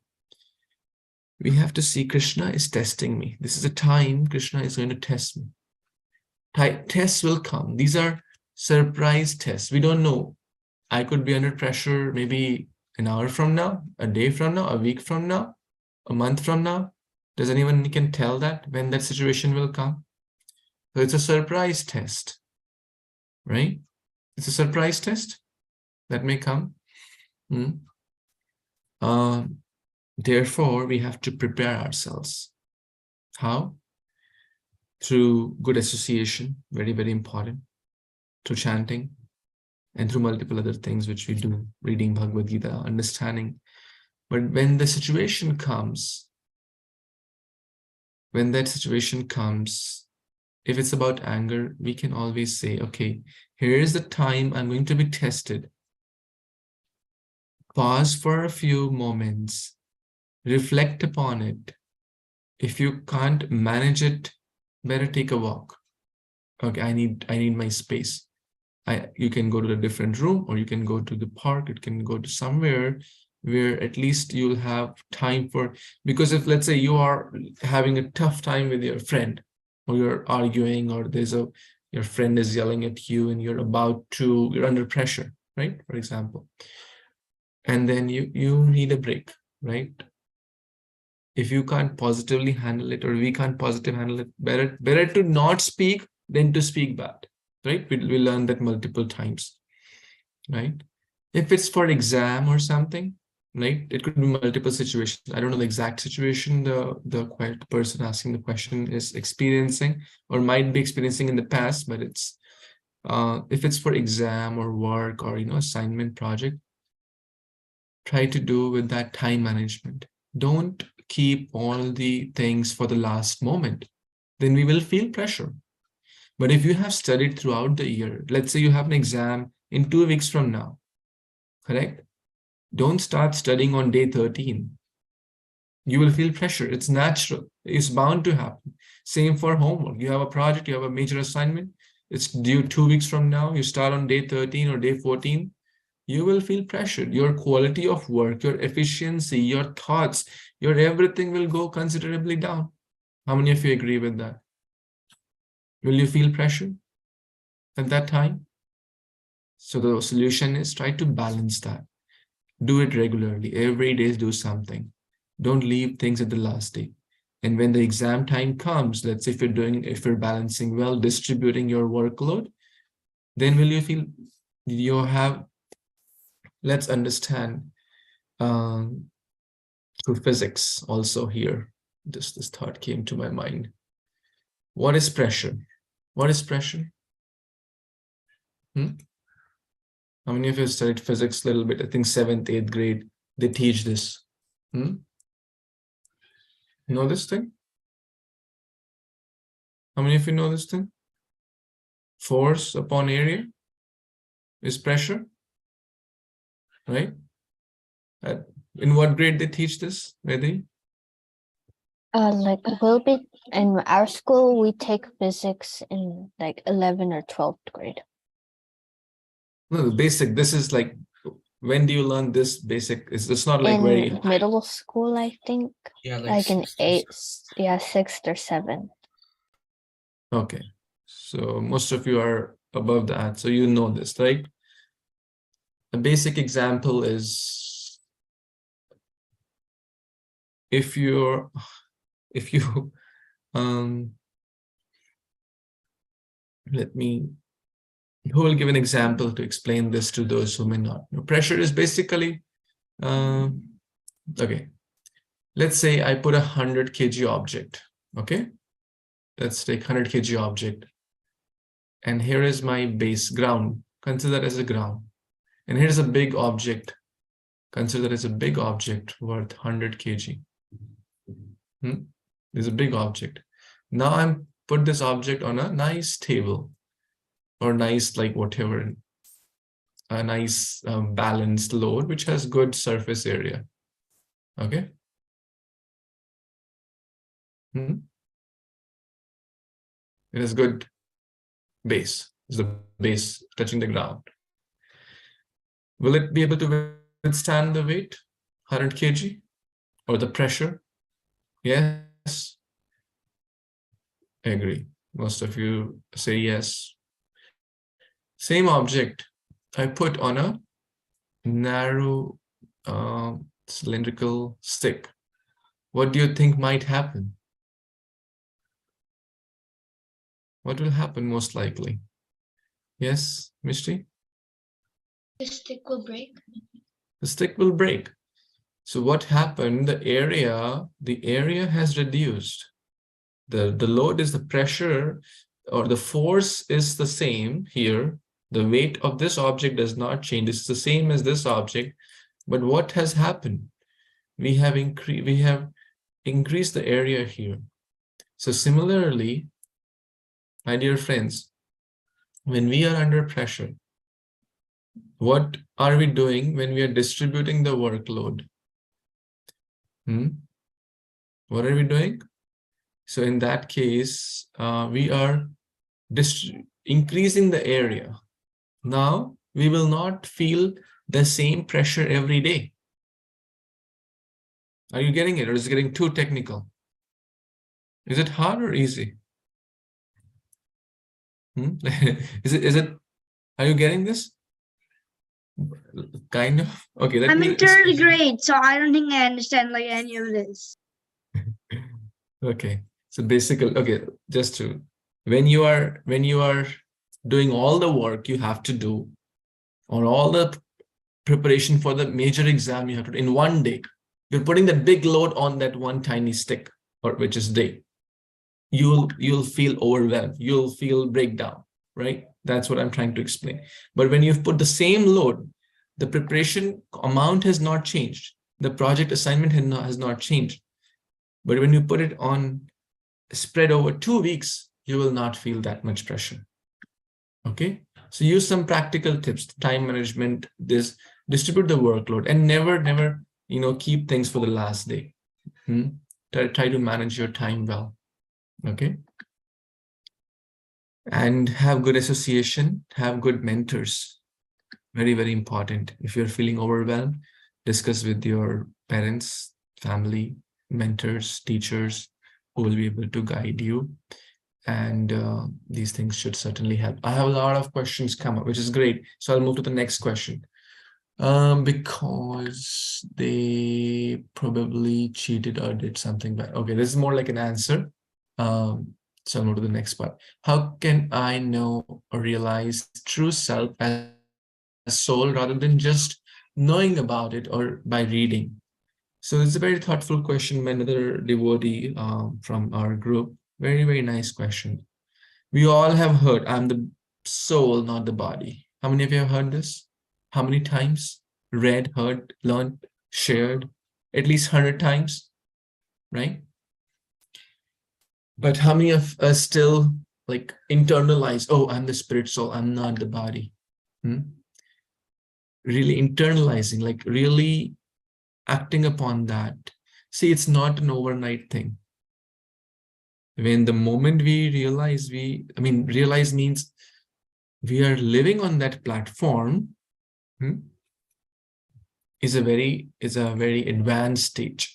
We have to see Krishna is testing me. This is a time Krishna is going to test me. Tests will come. These are surprise tests. We don't know. I could be under pressure maybe an hour from now, a day from now, a week from now, a month from now. Does anyone can tell that when that situation will come? So it's a surprise test, right? It's a surprise test that may come. Therefore, we have to prepare ourselves. How? Through good association, very, very important, through chanting, and through multiple other things which we do, reading Bhagavad Gita, understanding. But when the situation comes, when that situation comes, if it's about anger, we can always say, okay, here is the time I'm going to be tested. Pause for a few moments, reflect upon it. If you can't manage it, better take a walk. Okay, I need my space. You can go to a different room, or you can go to the park. You can go to somewhere where at least you'll have time for, because if let's say you are having a tough time with your friend, or you're arguing, or your friend is yelling at you and you're under pressure, right? For example, and then you need a break, right? If you can't positively handle it, or we can't positively handle it, better to not speak than to speak bad, right? We learned that multiple times, right? If it's for exam or something, right? It could be multiple situations. I don't know the exact situation the person asking the question is experiencing, or might be experiencing in the past, but it's if it's for exam or work, or assignment, project, try to do with that time management. Don't keep all the things for the last moment. Then we will feel pressure. But if you have studied throughout the year, let's say you have an exam in 2 weeks from now, correct? Don't start studying on day 13. You will feel pressure. It's natural. It's bound to happen. Same for homework. You have a project, you have a major assignment. It's due 2 weeks from now. You start on day 13 or day 14. You will feel pressured. Your quality of work, your efficiency, your thoughts, your everything will go considerably down. How many of you agree with that? Will you feel pressure at that time? So the solution is try to balance that. Do it regularly. Every day do something. Don't leave things at the last day. And when the exam time comes, let's say if you're balancing well, distributing your workload, then will you feel you have, let's understand through physics also here. This thought came to my mind. What is pressure? What is pressure? How many of you studied physics a little bit? I think 7th, 8th grade, they teach this. You know this thing? How many of you know this thing? Force upon area is pressure, right? In what grade they teach this, Vedi? Like we'll be in our school, we take physics in like 11th or 12th grade. No, the basic. This is like, when do you learn this basic? It's not like in very middle school, I think. Yeah, Like in sixth or 6th or 7th. okay. So most of you are above that, so you know this, right? A basic example is if you let me, who will give an example to explain this to those who may not know? Pressure is basically okay, let's say I put 100 kg object. Okay, let's take 100 kg object, and here is my base ground. Consider that as a ground, and here's a big object. Consider that as a big object worth 100 kg. There's a big object. Now I'm put this object on a nice table, or nice, like whatever, a nice balanced load which has good surface area. Okay. It has good base. Is the base touching the ground? Will it be able to withstand the weight, 100 kg, or the pressure? Yes. I agree. Most of you say yes. Same object I put on a narrow cylindrical stick. What do you think might happen? What will happen most likely? Yes, Mishti? The stick will break. The stick will break. So what happened? The area has reduced. The load is the pressure, or the force is the same here. The weight of this object does not change. It's the same as this object. But what has happened? We have increased the area here. So similarly, my dear friends, when we are under pressure, what are we doing when we are distributing the workload? What are we doing? So in that case, we are increasing the area. Now we will not feel the same pressure every day. Are you getting it, or is it getting too technical? Is it hard or easy? Is it? Are you getting this? Kind of. Okay. I'm in 3rd grade, so I don't think I understand like any of this. Okay. So basically, okay, just to, when you are doing all the work you have to do, or all the preparation for the major exam you have to do in one day, you're putting that big load on that one tiny stick, or which is day. You'll feel overwhelmed. You'll feel breakdown, right? That's what I'm trying to explain. But when you've put the same load, the preparation amount has not changed. The project assignment has not changed. But when you put it on spread over 2 weeks, you will not feel that much pressure. Okay, so use some practical tips, time management, this, distribute the workload, and never keep things for the last day. Try to manage your time well. Okay, and have good association, have good mentors. Very, very important. If you're feeling overwhelmed, discuss with your parents, family, mentors, teachers, who will be able to guide you. And these things should certainly help. I have a lot of questions come up, which is great. So I'll move to the next question. Because they probably cheated or did something bad. Okay, this is more like an answer. So I'll move to the next part. How can I know or realize true self as soul rather than just knowing about it or by reading? So it's a very thoughtful question by another devotee from our group. Very, very nice question. We all have heard, I'm the soul, not the body. How many of you have heard this? How many times? Read, heard, learned, shared? At least 100 times, right? But how many of us still like internalize, oh, I'm the spirit soul, I'm not the body? Really internalizing, like really acting upon that. See, it's not an overnight thing. When the moment we realize realize means we are living on that platform, is a very advanced stage.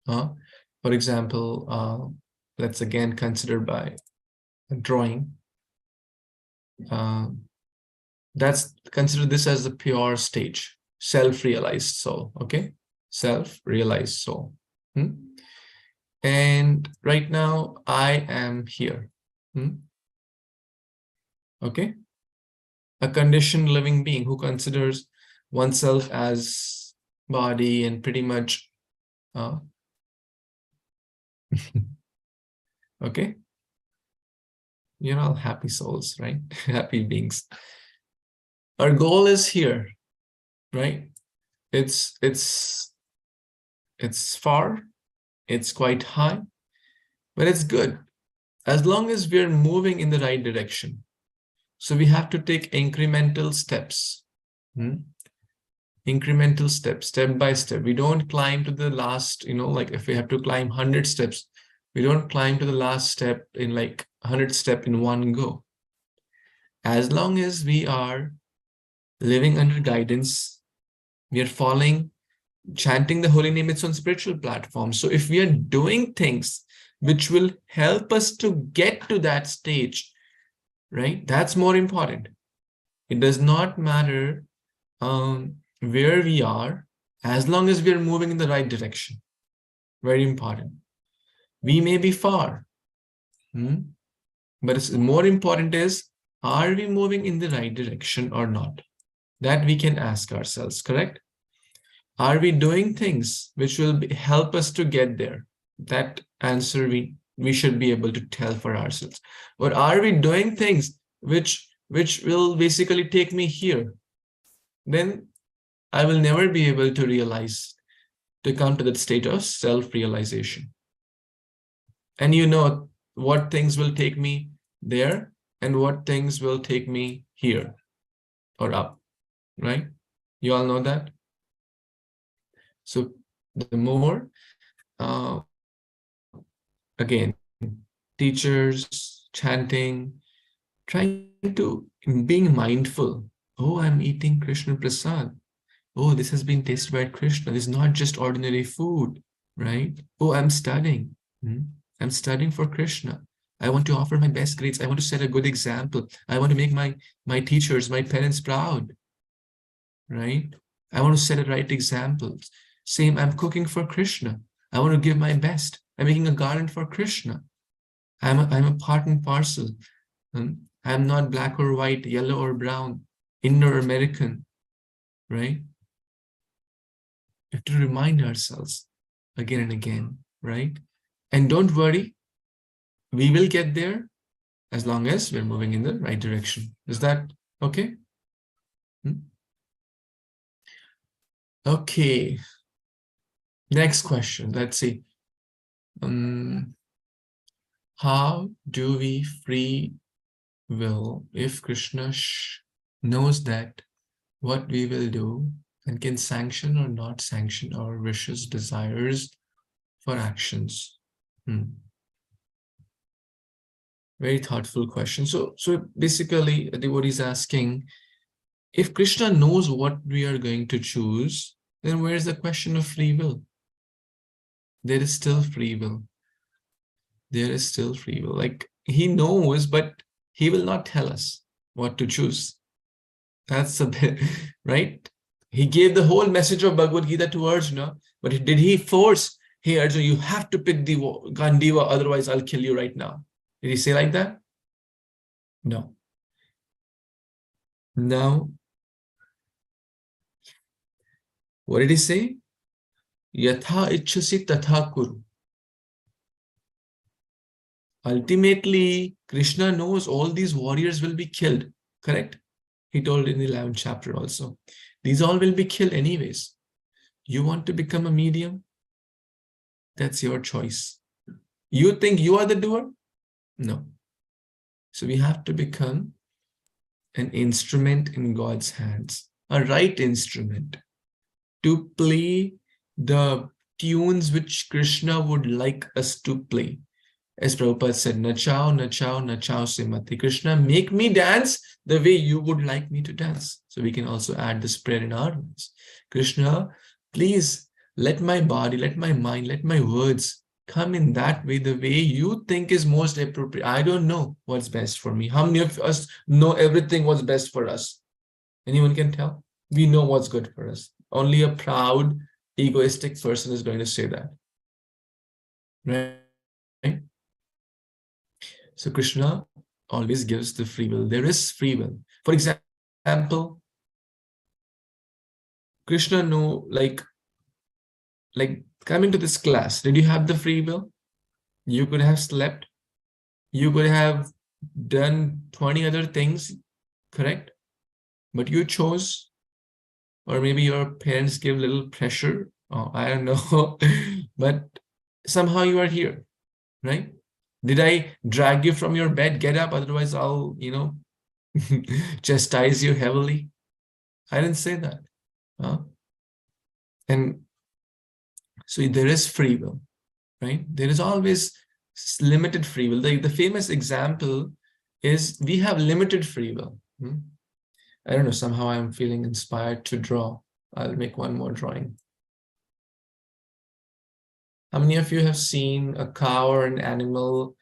For example, let's again consider by drawing. That's consider this as the pure stage, self-realized soul. Okay, self-realized soul. And right now I am here. Okay, a conditioned living being who considers oneself as body and pretty much okay, you're all happy souls, right? Happy beings. Our goal is here, right? It's far, it's quite high, but it's good as long as we're moving in the right direction. So we have to take incremental steps. Incremental steps, step by step. We don't climb to the last, like if we have to climb 100 steps, we don't climb to the last step in like 100 steps in one go. As long as we are living under guidance, we are following, chanting the holy name, it's on spiritual platforms. So if we are doing things which will help us to get to that stage, right? That's more important. It does not matter where we are, as long as we are moving in the right direction. Very important. We may be far, but it's more important is, are we moving in the right direction or not? That we can ask ourselves, correct? Are we doing things which will help us to get there? That answer we should be able to tell for ourselves. Or are we doing things which will basically take me here? Then I will never be able to realize, to come to that state of self-realization. And you know what things will take me there and what things will take me here or up, right? You all know that? So the more, again, teachers, chanting, trying to, being mindful. Oh, I'm eating Krishna Prasad. Oh, this has been tasted by Krishna. This is not just ordinary food, right? Oh, I'm studying. I'm studying for Krishna. I want to offer my best grades. I want to set a good example. I want to make my teachers, my parents proud, right? I want to set a right example. Same, I'm cooking for Krishna. I want to give my best. I'm making a garland for Krishna. I'm a part and parcel. I'm not black or white, yellow or brown, Indian or American, right? We have to remind ourselves again and again, right? And don't worry, we will get there as long as we're moving in the right direction. Is that okay? Okay. Next question. Let's see. How do we free will if Krishna knows that what we will do and can sanction or not sanction our wishes, desires for actions? Very thoughtful question. So basically, the devotee is asking, if Krishna knows what we are going to choose, then where's the question of free will? There is still free will. There is still free will. Like, he knows, but he will not tell us what to choose. That's a bit, right? He gave the whole message of Bhagavad Gita to Arjuna, but did he force, hey Arjuna, you have to pick the Gandiva, otherwise I'll kill you right now? Did he say like that? No. Now, what did he say? Yatha ichchasi tatha kuru. Ultimately, Krishna knows all these warriors will be killed, correct? He told in the 11th chapter also. These all will be killed anyways. You want to become a medium? That's your choice. You think you are the doer? No. So we have to become an instrument in God's hands, a right instrument to play the tunes which Krishna would like us to play. As Prabhupada said, nachao, nachao, nachao simati. Krishna, make me dance the way you would like me to dance. So we can also add this prayer in our words. Krishna, please let my body, let my mind, let my words come in that way, the way you think is most appropriate. I don't know what's best for me. How many of us know everything what's best for us? Anyone can tell? We know what's good for us. Only a proud, egoistic person is going to say that. Right? So Krishna always gives the free will. There is free will. For example, Krishna know, like coming to this class, did you have the free will? You could have slept. You could have done 20 other things, correct? But you chose, or maybe your parents give little pressure. Oh, I don't know. But somehow you are here, right? Did I drag you from your bed? Get up, otherwise I'll, chastise you heavily. I didn't say that. And so there is free will, right? There is always limited free will. The famous example is we have limited free will. I don't know, somehow I'm feeling inspired to draw. I'll make one more drawing. How many of you have seen a cow or an animal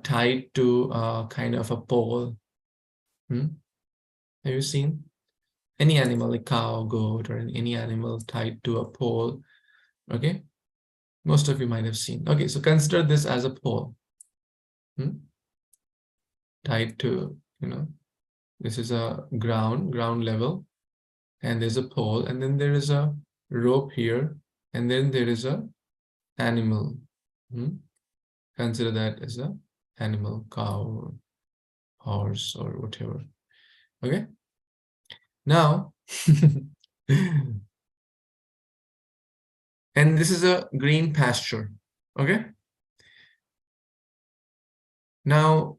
tied to kind of a pole? Have you seen? Any animal, like cow, goat, or any animal tied to a pole, okay? Most of you might have seen. Okay, so consider this as a pole. Tied to, this is a ground level, and there's a pole, and then there is a rope here, and then there is a animal. Consider that as a animal, cow, or horse, or whatever. Okay. Now, and this is a green pasture. Okay. Now,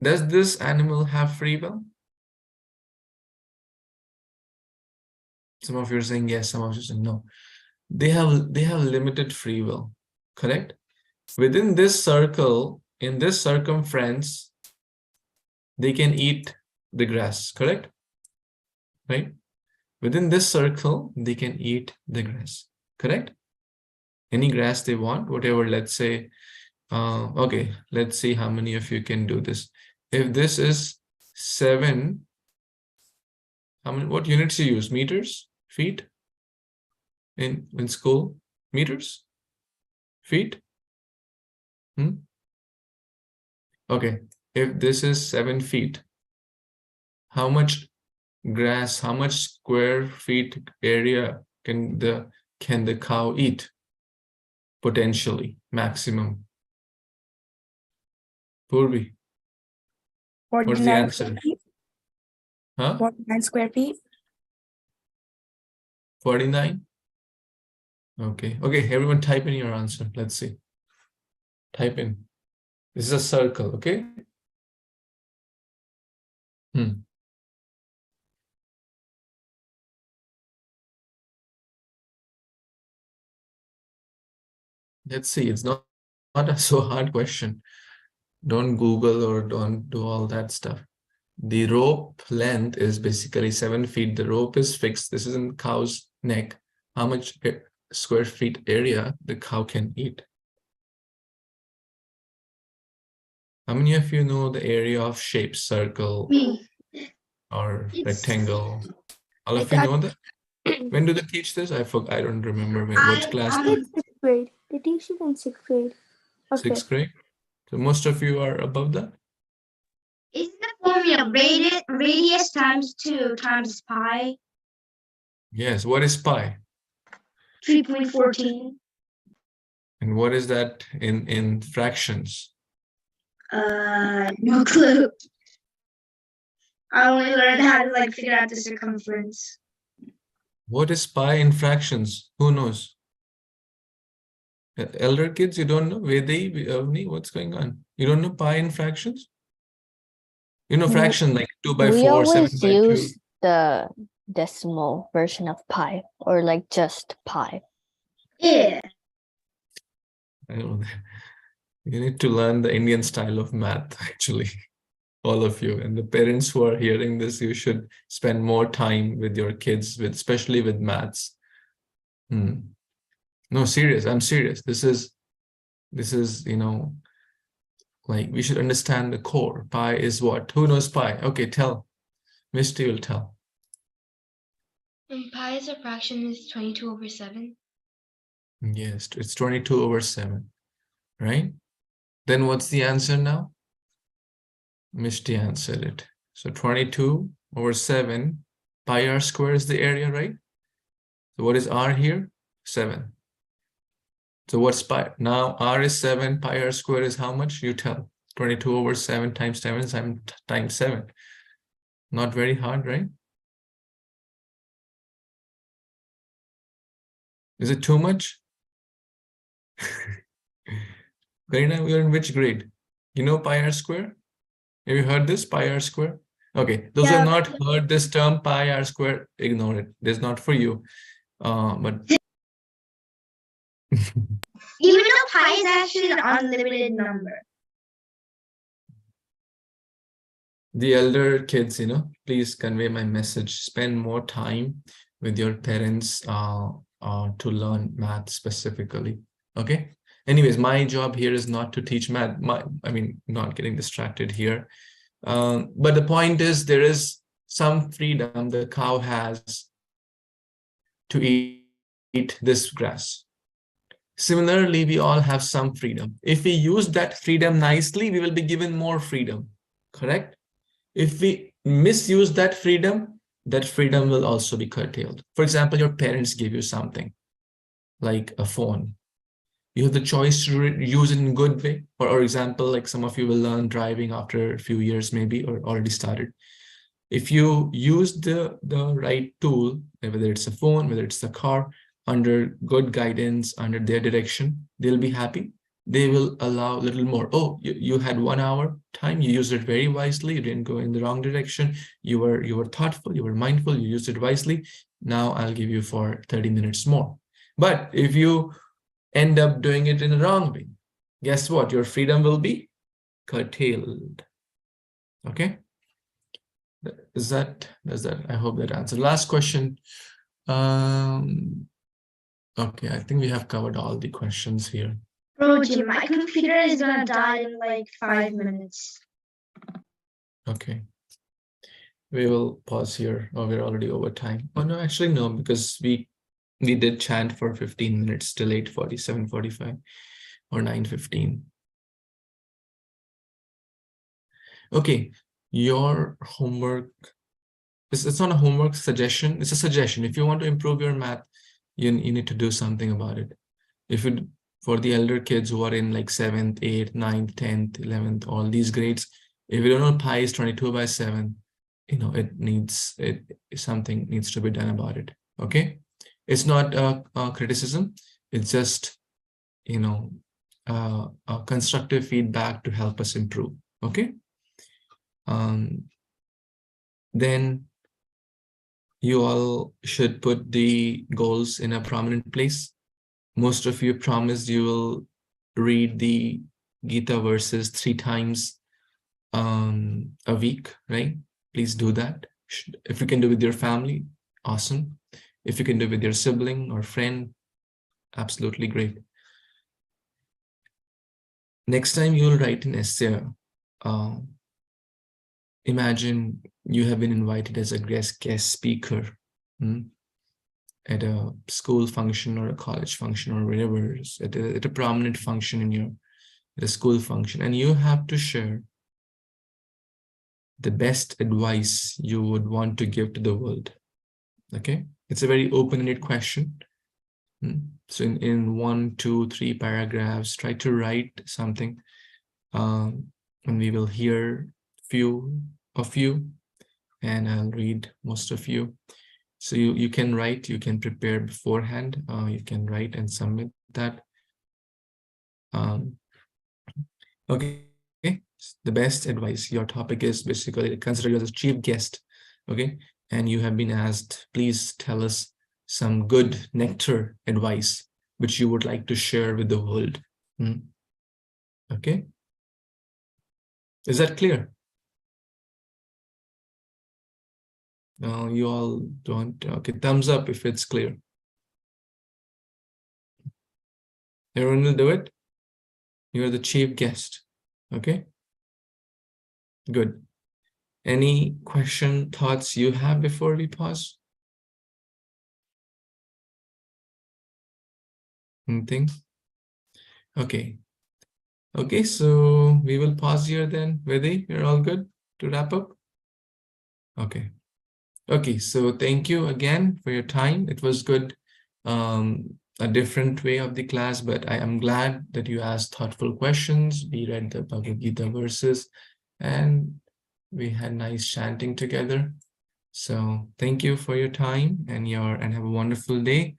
does this animal have free will? Some of you are saying yes, some of you are saying no. They have limited free will, correct? Within this circle, in this circumference, they can eat the grass, correct? Right? Within this circle, they can eat the grass, correct? Any grass they want, whatever, let's say, okay, let's see how many of you can do this. If this is 7, what units you use? Meters? Feet? In school? Meters? Feet? Okay, if this is 7 feet, how much grass, how much square feet area can the cow eat? Potentially, maximum. Purvi, what's the answer? 49 square feet. 49? Okay, everyone type in your answer. Let's see. Type in. This is a circle, okay? Let's see. It's not a so hard question. Don't Google or don't do all that stuff. The rope length is basically 7 feet. The rope is fixed. This is in cow's neck. How much square feet area the cow can eat? How many of you know the area of shape, circle or rectangle? All of you know that? When do they teach this? I don't remember which class. Sixth grade. They teach it in sixth grade. Or Sixth fifth. grade. So most of you are above that. Isn't the formula radius times 2 times pi? Yes. What is pi? 3.14. And what is that in fractions? No clue. I only learned how to like figure out the circumference. What is pi in fractions? Who knows? Elder kids, you don't know? Vedai, Avni, what's going on? You don't know pi in fractions? You know fraction like 2 by We 4, 7 always by 2. use the decimal version of pi, or like just pi. Yeah. I don't know. You need to learn the Indian style of math, actually. All of you. And the parents who are hearing this, you should spend more time with your kids, especially with maths. No, serious. I'm serious. This is, like we should understand the core. Pi is what? Who knows pi? Okay, tell. Misty will tell. Pi as a fraction is 22/7. Yes, it's 22/7, right? Then what's the answer now? Misty answered it. So 22/7, pi r square is the area, right? So what is r here? 7. So what's pi? Now r is 7, pi r square is how much? You tell. 22/7 times 7 times 7. Not very hard, right? Is it too much? Karina, we are in which grade? You know pi r square? Have you heard this, pi r square? Okay, those who have not heard this term, pi r square, ignore it. This is not for you. But Even though pi is actually an unlimited number. the elder kids, please convey my message. Spend more time with your parents to learn math specifically. Okay. Anyways, my job here is not to teach math. Not getting distracted here. But the point is, there is some freedom the cow has to eat this grass. Similarly, we all have some freedom. If we use that freedom nicely, we will be given more freedom. Correct? If we misuse that freedom will also be curtailed. For example, your parents give you something like a phone. You have the choice to use it in a good way. For example, like some of you will learn driving after a few years, maybe, or already started. If you use the right tool, whether it's a phone, whether it's a car, under good guidance, under their direction, they'll be happy. They will allow a little more. Oh, you had 1 hour time. You used it very wisely. You didn't go in the wrong direction. You were thoughtful. You were mindful. You used it wisely. Now I'll give you for 30 minutes more. But if you end up doing it in the wrong way, guess what? Your freedom will be curtailed. Okay. Does that? I hope that answered. Last question. Okay, I think we have covered all the questions here. Roji, my computer is gonna die in like 5 minutes. Okay. We will pause here. Oh, we're already over time. Oh no, actually no, because we did chant for 15 minutes till 8:40, 7:45 or 9:15. Okay, your homework. It's not a homework suggestion. It's a suggestion. If you want to improve your math, you need to do something about it. For the elder kids who are in like 7th, 8th, 9th, 10th, 11th, all these grades, if you don't know pi is 22/7, something needs to be done about it. Okay, it's not a criticism. It's just a constructive feedback to help us improve. Okay. Then you all should put the goals in a prominent place. Most of you promised you will read the Gita verses 3 times a week, right? Please do that. If you can do it with your family, awesome. If you can do it with your sibling or friend, absolutely great. Next time you will write an essay. Imagine you have been invited as a guest speaker at a school function or a college function or wherever, at a prominent function at a school function, and you have to share the best advice you would want to give to the world. Okay, it's a very open-ended question. So in 1, 2, 3 paragraphs, try to write something, and we will hear few of you, and I'll read most of you. So you can write, you can prepare beforehand, you can write and submit that. Okay, the best advice. Your topic is basically consider you as a chief guest. Okay, and you have been asked, please tell us some good nectar advice which you would like to share with the world. Okay, is that clear? No, you all don't. Okay, thumbs up if it's clear. Everyone will do it. You're the chief guest. Okay, good. Any question, thoughts you have before we pause? Anything? Okay. Okay, so we will pause here then. Vedi, you're all good to wrap up? Okay. Okay, so thank you again for your time. It was good, a different way of the class, but I am glad that you asked thoughtful questions. We read the Bhagavad Gita verses and we had nice chanting together. So thank you for your time and have a wonderful day.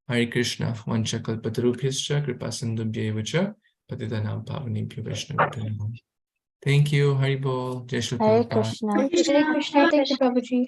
Hare Krishna. Vancha kalpatarubhyascha kripasindubhyevacha patitanam pavanebhyo vaishnavibhyo namo. Thank you. Hari Bol. Jai Shri Hare Prabhupada. Krishna. Hare Krishna. Thank you, Prabhuji.